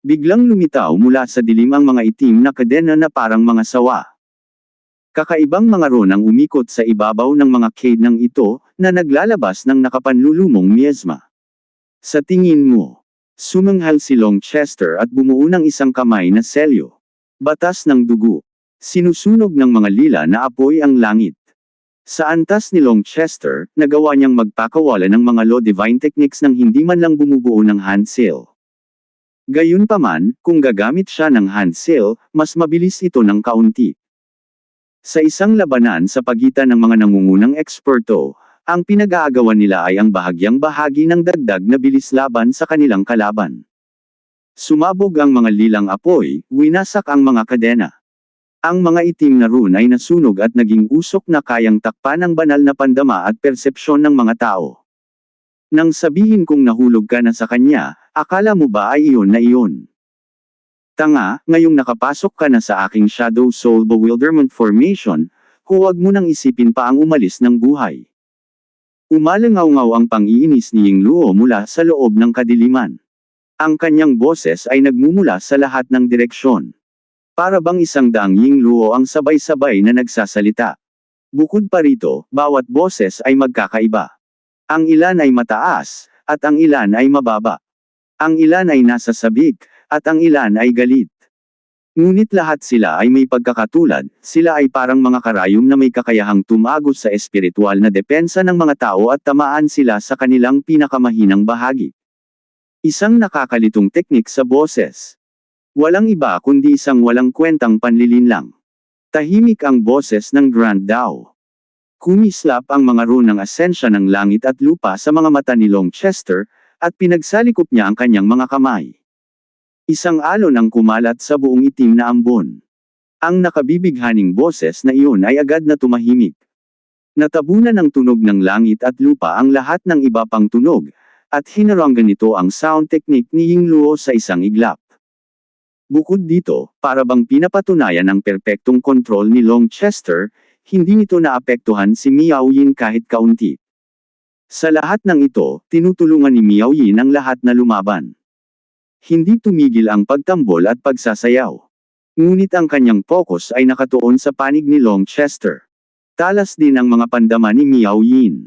Speaker 1: Biglang lumitaw mula sa dilim ang mga itim na kadena na parang mga sawa. Kakaibang mga ron ang umikot sa ibabaw ng mga cade ng ito, na naglalabas ng nakapanlulumong miasma. Sa tingin mo, sumanghal si Long Chester at bumuo ng isang kamay na selyo. Batas ng dugo. Sinusunog ng mga lila na apoy ang langit. Sa antas ni Long Chester, nagawa niyang magpakawala ng mga low divine techniques nang hindi man lang bumubuo ng hand seal. Gayunpaman, kung gagamit siya ng hand seal, mas mabilis ito ng kaunti. Sa isang labanan sa pagitan ng mga nangungunang eksperto, ang pinag-aagawan nila ay ang bahagyang bahagi ng dagdag na bilis laban sa kanilang kalaban. Sumabog ang mga lilang apoy, winasak ang mga kadena. Ang mga itim na rune ay nasunog at naging usok na kayang takpan ang banal na pandama at persepsyon ng mga tao. Nang sabihin kong nahulog ka na sa kanya, akala mo ba ay iyon na iyon? Tanga, ngayong nakapasok ka na sa aking Shadow Soul Bewilderment Formation, huwag mo nang isipin pa ang umalis ng buhay. Umalangaw-ngaw ang pang-iinis ni Ying Luo mula sa loob ng kadiliman. Ang kanyang boses ay nagmumula sa lahat ng direksyon. Para bang isang daang Ying Luo ang sabay-sabay na nagsasalita. Bukod pa rito, bawat boses ay magkakaiba. Ang ilan ay mataas, at ang ilan ay mababa. Ang ilan ay nasa sabik, at ang ilan ay galit. Ngunit lahat sila ay may pagkakatulad, sila ay parang mga karayom na may kakayahang tumagos sa espiritual na depensa ng mga tao at tamaan sila sa kanilang pinakamahinang bahagi. Isang nakakalitong teknik sa boses. Walang iba kundi isang walang kwentang panlilinlang. Tahimik ang boses ng Grand Dao. Kumislap ang mga rune ng asensya ng langit at lupa sa mga mata ni Longchester, at pinagsalikop niya ang kanyang mga kamay. Isang alon ang kumalat sa buong itim na ambon. Ang nakabibighaning boses na iyon ay agad na tumahimik. Natabunan ng tunog ng langit at lupa ang lahat ng iba pang tunog, at hinaranggan nito ang sound technique ni Ying Luo sa isang iglap. Bukod dito, para bang pinapatunayan ang perpektong kontrol ni Longchester, hindi nito naapektuhan si Miao Yin kahit kaunti. Sa lahat ng ito, tinutulungan ni Miao Yin ang lahat na lumaban. Hindi tumigil ang pagtambol at pagsasayaw. Ngunit ang kanyang focus ay nakatuon sa panig ni Longchester. Talas din ang mga pandama ni Miao Yin.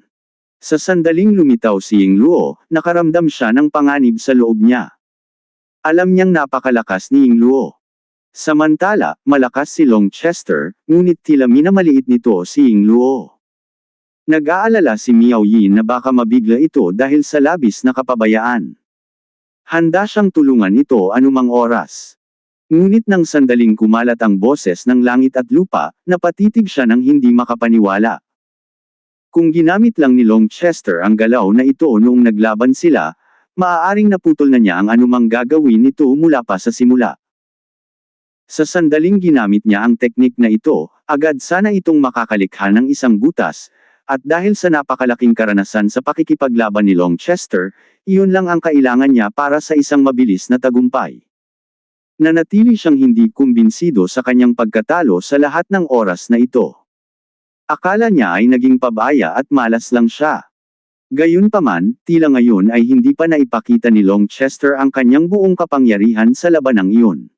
Speaker 1: Sa sandaling lumitaw si Ying Luo, nakaramdam siya ng panganib sa loob niya. Alam niyang napakalakas ni Ying Luo. Samantala, malakas si Longchester, ngunit tila minamaliit nito si Ying Luo. Nag-aalala si Miao Yin na baka mabigla ito dahil sa labis na kapabayaan. Handa siyang tulungan ito anumang oras. Ngunit nang sandaling kumalat ang boses ng langit at lupa, napatitig siya ng hindi makapaniwala. Kung ginamit lang ni Longchester ang galaw na ito noong naglaban sila, maaaring naputol na niya ang anumang gagawin nito mula pa sa simula. Sa sandaling ginamit niya ang teknik na ito, agad sana itong makakalikha ng isang butas, at dahil sa napakalaking karanasan sa pakikipaglaban ni Longchester, iyon lang ang kailangan niya para sa isang mabilis na tagumpay. Nanatili siyang hindi kumbinsido sa kanyang pagkatalo sa lahat ng oras na ito. Akala niya ay naging pabaya at malas lang siya. Gayunpaman, tila ngayon ay hindi pa naipakita ni Longchester ang kanyang buong kapangyarihan sa labanang iyon.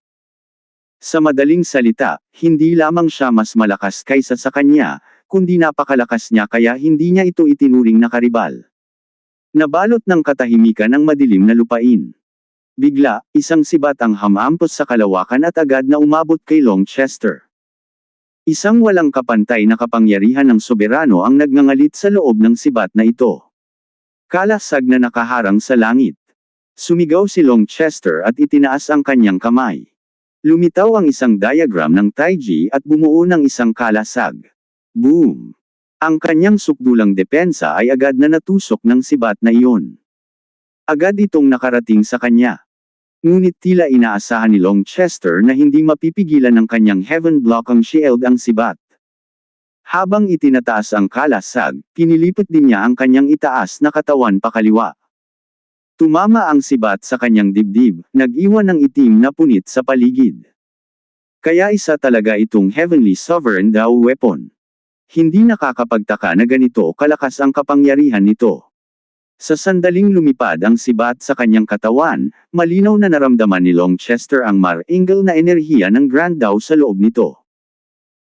Speaker 1: Sa madaling salita, hindi lamang siya mas malakas kaysa sa kanya, kundi napakalakas niya kaya hindi niya ito itinuring na karibal. Nabalot ng katahimikan ang madilim na lupain. Bigla, isang sibat ang hamampos sa kalawakan at agad na umabot kay Longchester. Isang walang kapantay na kapangyarihan ng soberano ang nagngangalit sa loob ng sibat na ito. Kalasag na nakaharang sa langit. Sumigaw si Longchester at itinaas ang kanyang kamay. Lumitaw ang isang diagram ng Taiji at bumuo ng isang kalasag. Boom! Ang kanyang sukdulang depensa ay agad na natusok ng sibat na iyon. Agad itong nakarating sa kanya. Ngunit tila inaasahan ni Longchester na hindi mapipigilan ng kanyang heaven block ang shield ang sibat. Habang itinataas ang kalasag, pinilipot din niya ang kanyang itaas na katawan pakaliwa. Tumama ang sibat sa kanyang dibdib, nag-iwan ng itim na punit sa paligid. Kaya isa talaga itong Heavenly Sovereign Dao weapon. Hindi nakakapagtaka na ganito kalakas ang kapangyarihan nito. Sa sandaling lumipad ang sibat sa kanyang katawan, malinaw na naramdaman ni Longchester ang mar-ingal na enerhiya ng Grand Dao sa loob nito.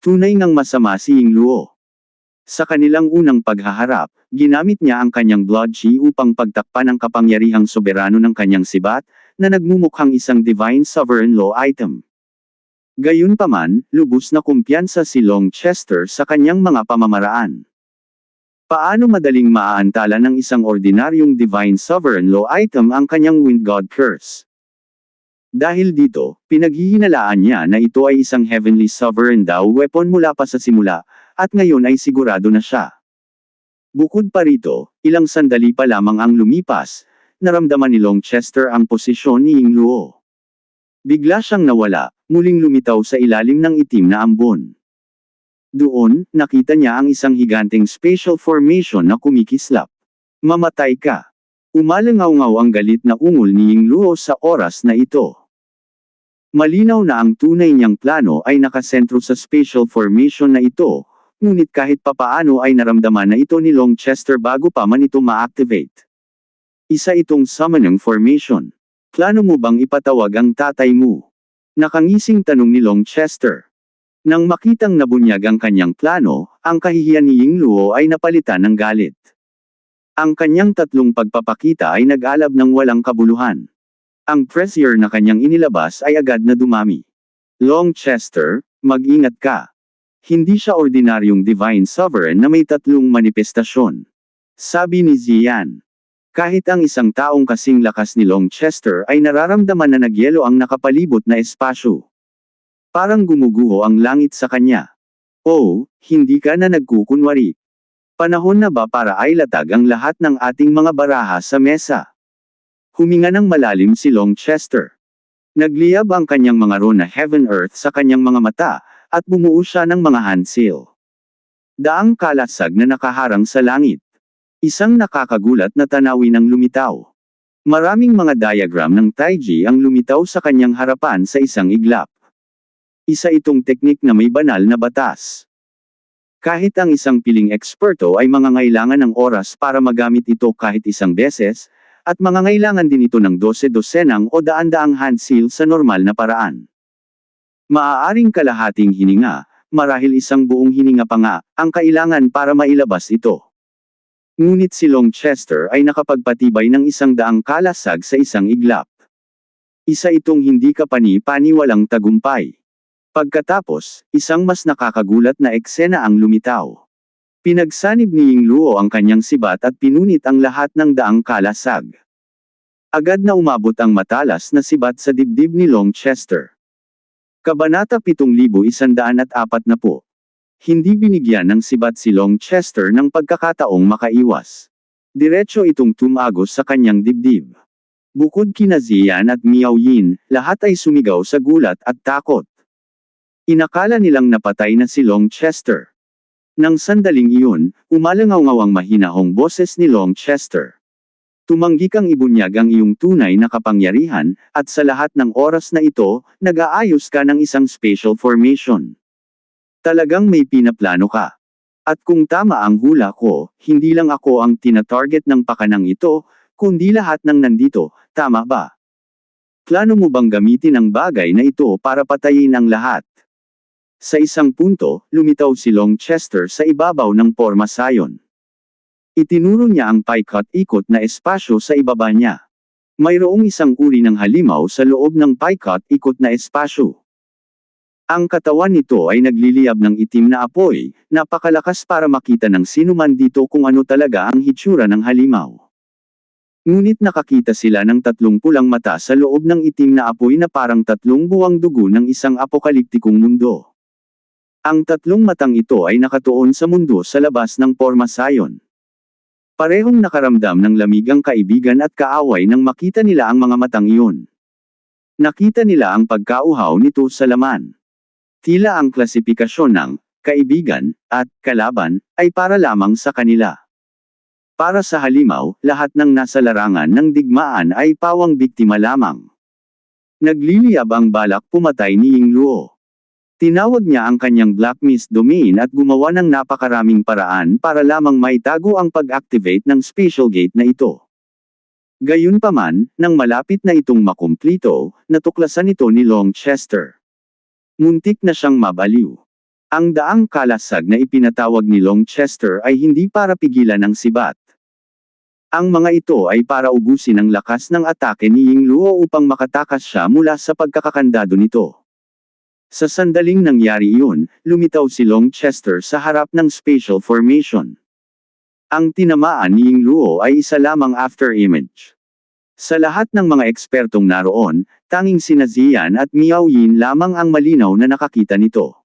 Speaker 1: Tunay ngang masama si Ying Luo. Sa kanilang unang paghaharap, ginamit niya ang kanyang blood chi upang pagtakpan ang kapangyarihang soberano ng kanyang sibat, na nagmumukhang isang divine sovereign law item. Gayunpaman, lubos na kumpiyansa si Longchester sa kanyang mga pamamaraan. Paano madaling maaantala ng isang ordinaryong divine sovereign law item ang kanyang Wind God Curse? Dahil dito, pinaghihinalaan niya na ito ay isang Heavenly Sovereign Dao weapon mula pa sa simula, at ngayon ay sigurado na siya. Bukod pa rito, ilang sandali pa lamang ang lumipas, naramdaman ni Longchester ang posisyon ni Ying Luo. Bigla siyang nawala, muling lumitaw sa ilalim ng itim na ambon. Doon, nakita niya ang isang higanteng spatial formation na kumikislap. Mamatay ka! Umalangaw-ngaw ang galit na ungol ni Ying Luo sa oras na ito. Malinaw na ang tunay niyang plano ay nakasentro sa spatial formation na ito, ngunit kahit papaano ay naramdaman na ito ni Longchester bago pa man ito ma-activate. Isa itong summoning formation. Plano mo bang ipatawag ang tatay mo? Nakangising tanong ni Longchester. Nang makitang nabunyag ang kanyang plano, ang kahihiyan ni Ying Luo ay napalitan ng galit. Ang kanyang tatlong pagpapakita ay nag-alab ng walang kabuluhan. Ang pressure na kanyang inilabas ay agad na dumami. Longchester, mag-ingat ka. Hindi siya ordinaryong divine sovereign na may tatlong manifestasyon. Sabi ni Ziyan. Kahit ang isang taong kasing lakas ni Longchester ay nararamdaman na nagyelo ang nakapalibot na espasyo. Parang gumuguho ang langit sa kanya. Oh, hindi ka na nagkukunwari. Panahon na ba para ilatag ang lahat ng ating mga baraha sa mesa? Huminga ng malalim si Long Chester. Nagliyab ang kanyang mga ro na heaven-earth sa kanyang mga mata, at bumuo siya ng mga handsail. Daang kalasag na nakaharang sa langit. Isang nakakagulat na tanawin ang lumitaw. Maraming mga diagram ng Taiji ang lumitaw sa kanyang harapan sa isang iglap. Isa itong teknik na may banal na batas. Kahit ang isang piling eksperto ay mangangailangan ng oras para magamit ito kahit isang beses, at mangangailangan din ito ng 12 o daan-daang handsail sa normal na paraan. Maaaring kalahating hininga, marahil isang buong hininga pa nga, ang kailangan para mailabas ito. Ngunit si Long Chester ay nakapagpatibay ng 100 kalasag sa isang iglap. Isa itong hindi kapani-paniwalang tagumpay. Pagkatapos, isang mas nakakagulat na eksena ang lumitaw. Pinagsanib ni Ying Luo ang kanyang sibat at pinunit ang lahat ng 100 kalasag. Agad na umabot ang matalas na sibat sa dibdib ni Long Chester. Kabanata 7140. Hindi binigyan ng sibat si Long Chester ng pagkakataong makaiwas. Diretso itong tumagos sa kanyang dibdib. Bukod kina Ziyan at Miao Yin, lahat ay sumigaw sa gulat at takot. Inakala nilang napatay na si Long Chester. Nang sandaling iyon, umalangaw-ngaw ang mahinahong boses ni Long Chester. Tumanggi kang ibunyag ang iyong tunay na kapangyarihan, at sa lahat ng oras na ito, nag-aayos ka ng isang spatial formation. Talagang may pinaplano ka. At kung tama ang hula ko, hindi lang ako ang tina-target ng pakanang ito, kundi lahat ng nandito, tama ba? Plano mo bang gamitin ang bagay na ito para patayin ang lahat? Sa isang punto, lumitaw si Long Chester sa ibabaw ng porma sayon. Itinuro niya ang paikot-ikot na espasyo sa ibaba niya. Mayroong isang uri ng halimaw sa loob ng paikot-ikot na espasyo. Ang katawan nito ay nagliliyab ng itim na apoy, napakalakas para makita ng sinuman dito kung ano talaga ang hitsura ng halimaw. Ngunit nakakita sila ng 3 pulang mata sa loob ng itim na apoy na parang 3 buwang dugo ng isang apokaliptikong mundo. Ang 3 matang ito ay nakatuon sa mundo sa labas ng porma sayon. Parehong nakaramdam ng lamig ang kaibigan at kaaway nang makita nila ang mga matang iyon. Nakita nila ang pagkauhaw nito sa laman. Tila ang klasipikasyon ng kaibigan at kalaban ay para lamang sa kanila. Para sa halimaw, lahat ng nasa larangan ng digmaan ay pawang biktima lamang. Nagliliyab ang balak pumatay ni Ying Luo. Tinawag niya ang kanyang Black Mist Domain at gumawa ng napakaraming paraan para lamang maitago ang pag-activate ng spatial gate na ito. Gayunpaman, nang malapit na itong makumplito, natuklasan ito ni Long Chester. Muntik na siyang mabaliw. Ang 100 kalasag na ipinatawag ni Long Chester ay hindi para pigilan ang sibat. Ang mga ito ay para ubusin ang lakas ng atake ni Ying Luo upang makatakas siya mula sa pagkakakandado nito. Sa sandaling nangyari iyon, lumitaw si Long Chester sa harap ng spatial formation. Ang tinamaan ni Ying Luo ay isa lamang afterimage. Sa lahat ng mga ekspertong naroon, tanging sina Ziyan at Miao Yin lamang ang malinaw na nakakita nito.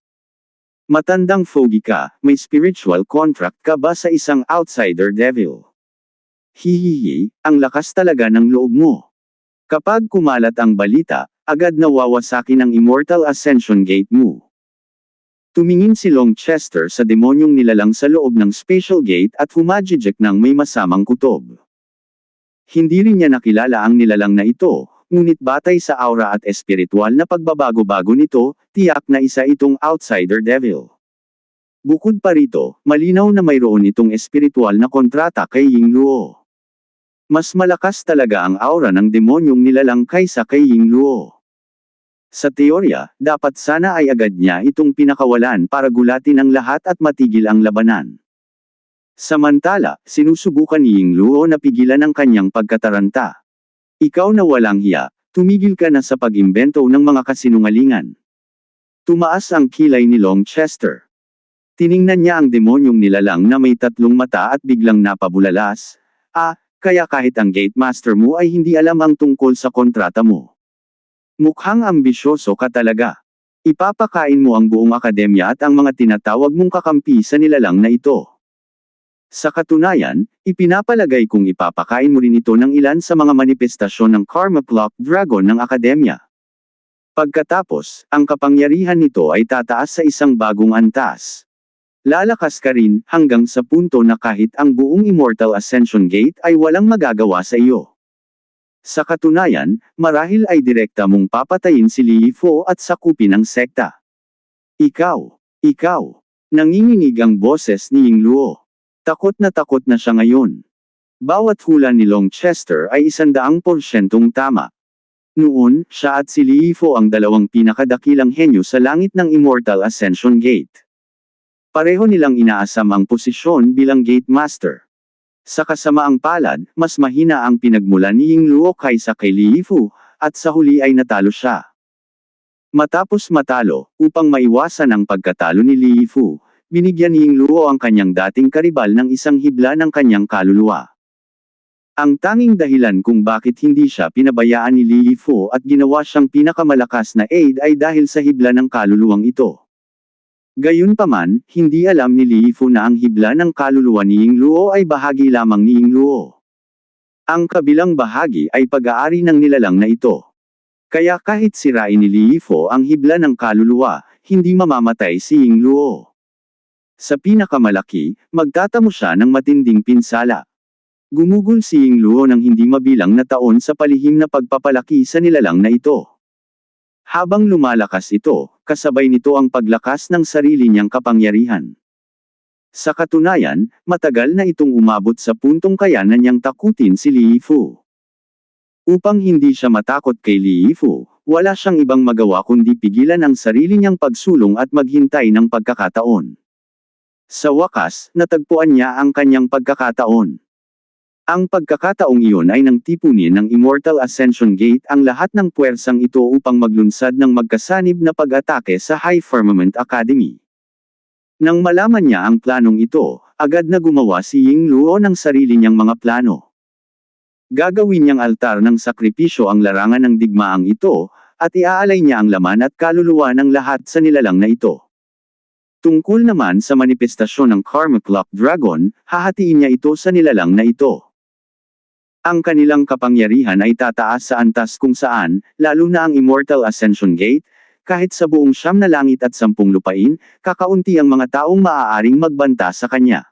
Speaker 1: Matandang fogey ka, may spiritual contract ka ba sa isang outsider devil? Hihihi, ang lakas talaga ng loob mo. Kapag kumalat ang balita, agad nawawasakin ang Immortal Ascension Gate mo. Tumingin si Long Chester sa demonyong nilalang sa loob ng spatial gate at humajijek ng may masamang kutob. Hindi rin niya nakilala ang nilalang na ito, ngunit batay sa aura at espiritual na pagbabago-bago nito, tiyak na isa itong outsider devil. Bukod pa rito, malinaw na mayroon itong espiritual na kontrata kay Ying Luo. Mas malakas talaga ang aura ng demonyong nilalang kaysa kay Ying Luo. Sa teorya, dapat sana ay agad niya itong pinakawalan para gulatin ang lahat at matigil ang labanan. Samantala, sinusubukan ni Ying Luo na pigilan ang kanyang pagkataranta. Ikaw na walang hiya, tumigil ka na sa pag-imbento ng mga kasinungalingan. Tumaas ang kilay ni Long Chester. Tiningnan niya ang demonyong nilalang na may 3 mata at biglang napabulalas. Kaya kahit ang Gate Master mo ay hindi alam ang tungkol sa kontrata mo. Mukhang ambisyoso ka talaga. Ipapakain mo ang buong akademya at ang mga tinatawag mong kakampi sa nilalang na ito. Sa katunayan, ipinapalagay kung ipapakain mo rin ito ng ilan sa mga manifestasyon ng Karma Clock Dragon ng Akademya. Pagkatapos, ang kapangyarihan nito ay tataas sa isang bagong antas. Lalakas ka rin hanggang sa punto na kahit ang buong Immortal Ascension Gate ay walang magagawa sa iyo. Sa katunayan, marahil ay direkta mong papatayin si Li Yifo at sakupin ang sekta. Ikaw, nanginginig ang boses ni Ying Luo. Takot na siya ngayon. Bawat hula ni Long Chester ay 100% tama. Noon, siya at si Li Yifo ang dalawang pinakadakilang henyo sa langit ng Immortal Ascension Gate. Pareho nilang inaasam ang posisyon bilang Gate Master. Sa kasamaang palad, mas mahina ang pinagmula ni Ying Luo kaysa kay Li Yifo, at sa huli ay natalo siya. Matapos matalo, upang maiwasan ang pagkatalo ni Li Yifo, binigyan ni Ying Luo ang kanyang dating karibal ng isang hibla ng kanyang kaluluwa. Ang tanging dahilan kung bakit hindi siya pinabayaan ni Li Yifo at ginawa siyang pinakamalakas na aide ay dahil sa hibla ng kaluluwang ito. Gayunpaman, hindi alam ni Li Yifo na ang hibla ng kaluluwa ni Ying Luo ay bahagi lamang ni Ying Luo. Ang kabilang bahagi ay pag-aari ng nilalang na ito. Kaya kahit sirain ni Li Yifo ang hibla ng kaluluwa, hindi mamamatay si Ying Luo. Sa pinakamalaki, magtatamo siya ng matinding pinsala. Gumugol si Ying Luo ng hindi mabilang na taon sa palihim na pagpapalaki sa nilalang na ito. Habang lumalakas ito, kasabay nito ang paglakas ng sarili niyang kapangyarihan. Sa katunayan, matagal na itong umabot sa puntong kaya na niyang takutin si Li Yifo. Upang hindi siya matakot kay Li Yifo, wala siyang ibang magawa kundi pigilan ang sarili niyang pagsulong at maghintay ng pagkakataon. Sa wakas, natagpuan niya ang kanyang pagkakataon. Ang pagkakataong iyon ay nang tipunin ng Immortal Ascension Gate ang lahat ng puwersang ito upang maglunsad ng magkasanib na pag-atake sa High Firmament Academy. Nang malaman niya ang planong ito, agad na gumawa si Ying Luo ng sarili niyang mga plano. Gagawin niyang altar ng sakripisyo ang larangan ng digmaang ito, at iaalay niya ang laman at kaluluwa ng lahat sa nilalang na ito. Tungkol naman sa manifestasyon ng Karma Clock Dragon, hahatiin niya ito sa nilalang na ito. Ang kanilang kapangyarihan ay tataas sa antas kung saan, lalo na ang Immortal Ascension Gate, kahit sa buong 9 na langit at 10 lupain, kakaunti ang mga taong maaaring magbanta sa kanya.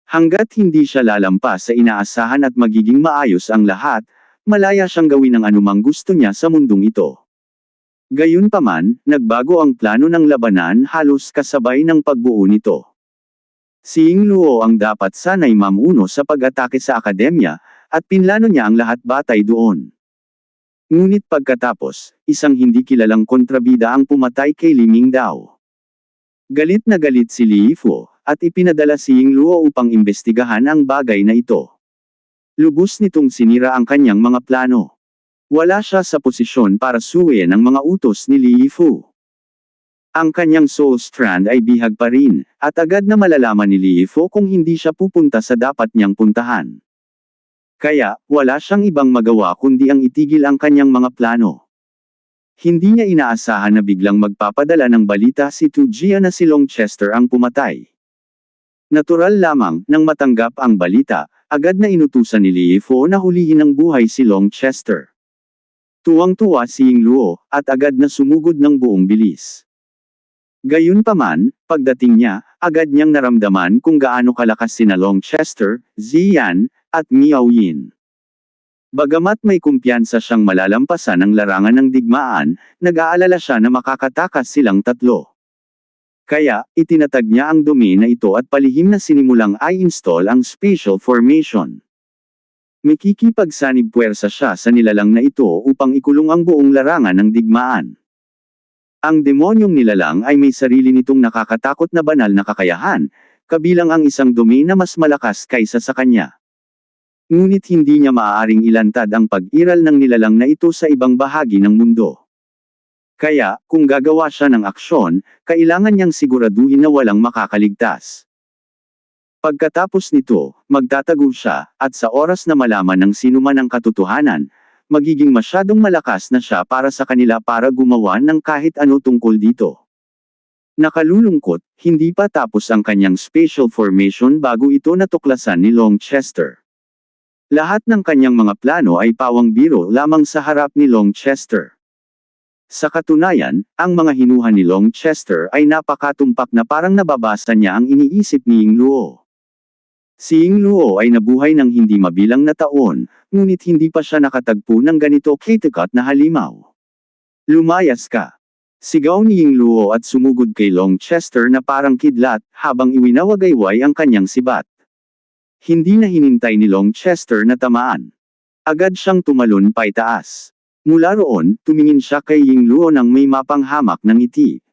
Speaker 1: Hanggat hindi siya lalampas sa inaasahan at magiging maayos ang lahat, malaya siyang gawin ang anumang gusto niya sa mundong ito. Gayunpaman, nagbago ang plano ng labanan halos kasabay ng pagbuo nito. Si Ying Luo ang dapat sanay mamuno sa pag-atake sa akademya, at pinlano niya ang lahat batay doon. Ngunit pagkatapos, isang hindi kilalang kontrabida ang pumatay kay Li Mingdao. Galit na galit si Li Yifo, at ipinadala si Ying Luo upang imbestigahan ang bagay na ito. Lubos nitong sinira ang kanyang mga plano. Wala siya sa posisyon para suwayin ang mga utos ni Li Yifo. Ang kanyang soul strand ay bihag pa rin, at agad na malalaman ni Li Yifo kung hindi siya pupunta sa dapat niyang puntahan. Kaya, wala siyang ibang magawa kundi ang itigil ang kanyang mga plano. Hindi niya inaasahan na biglang magpapadala ng balita si Tu Jia na si Long Chester ang pumatay. Natural lamang, nang matanggap ang balita, agad na inutusan ni Li Yifo na hulihin ng buhay si Long Chester. Tuwang-tuwa si Ying Luo, at agad na sumugod ng buong bilis. Gayunpaman, pagdating niya, agad niyang naramdaman kung gaano kalakas sina Long Chester, Ziyan, at Miao Yin. Bagamat may kumpiyansa siyang malalampasan ang larangan ng digmaan, nag-aalala siya na makakatakas silang tatlo. Kaya, itinatag niya ang domain na ito at palihim na sinimulang i-install ang Spatial Formation. Makikipagsanib puwersa siya sa nilalang na ito upang ikulong ang buong larangan ng digmaan. Ang demonyong nilalang ay may sarili nitong nakakatakot na banal na kakayahan, kabilang ang isang domain na mas malakas kaysa sa kanya. Ngunit hindi niya maaaring ilantad ang pag-iral ng nilalang na ito sa ibang bahagi ng mundo. Kaya, kung gagawa siya ng aksyon, kailangan niyang siguraduhin na walang makakaligtas. Pagkatapos nito, magtatago siya, at sa oras na malaman ng sinuman ang katotohanan, magiging masyadong malakas na siya para sa kanila para gumawa ng kahit ano tungkol dito. Nakalulungkot, hindi pa tapos ang kanyang spatial formation bago ito natuklasan ni Longchester. Lahat ng kanyang mga plano ay pawang biro lamang sa harap ni Longchester. Sa katunayan, ang mga hinuha ni Longchester ay napakatumpak na parang nababasa niya ang iniisip ni Yingluo. Si Yingluo ay nabuhay ng hindi mabilang na taon, ngunit hindi pa siya nakatagpo ng ganito katakat na halimaw. Lumayas ka! Sigaw ni Yingluo at sumugod kay Longchester na parang kidlat, habang iwinawagayway ang kanyang sibat. Hindi na hinintay ni Longchester na tamaan. Agad siyang tumalon paitaas. Mula roon, tumingin siya kay Yingluo nang may mapanghamak ng ngiti.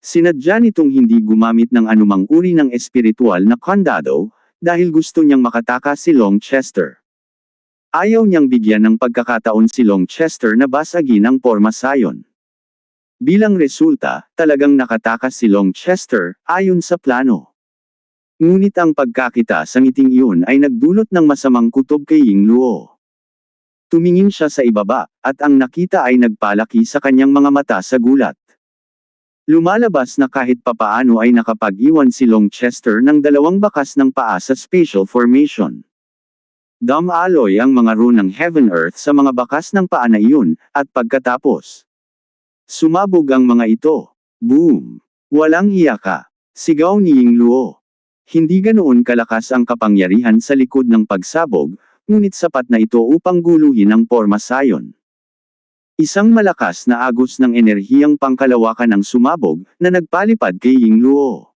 Speaker 1: Sinadya nitong hindi gumamit ng anumang uri ng espiritual na kandado, dahil gusto niyang makatakas si Longchester. Ayaw niyang bigyan ng pagkakataon si Longchester na basagin ang porma sayon. Bilang resulta, talagang nakatakas si Longchester, ayon sa plano. Ngunit ang pagkakita sa ngiting iyon ay nagdulot ng masamang kutob kay Yingluo. Tumingin siya sa ibaba, at ang nakita ay nagpalaki sa kanyang mga mata sa gulat. Lumalabas na kahit papaano ay nakapag-iwan si Longchester ng 2 bakas ng paa sa spatial formation. Dumaloy ang mga rune ng Heaven Earth sa mga bakas ng paa na iyon, at pagkatapos, sumabog ang mga ito. Boom! Walang hiya ka! Sigaw ni Yingluo. Hindi ganoon kalakas ang kapangyarihan sa likod ng pagsabog, ngunit sapat na ito upang guluhin ang porma sayon. Isang malakas na agos ng enerhiyang pangkalawakan ang sumabog, na nagpalipad kay Yingluo.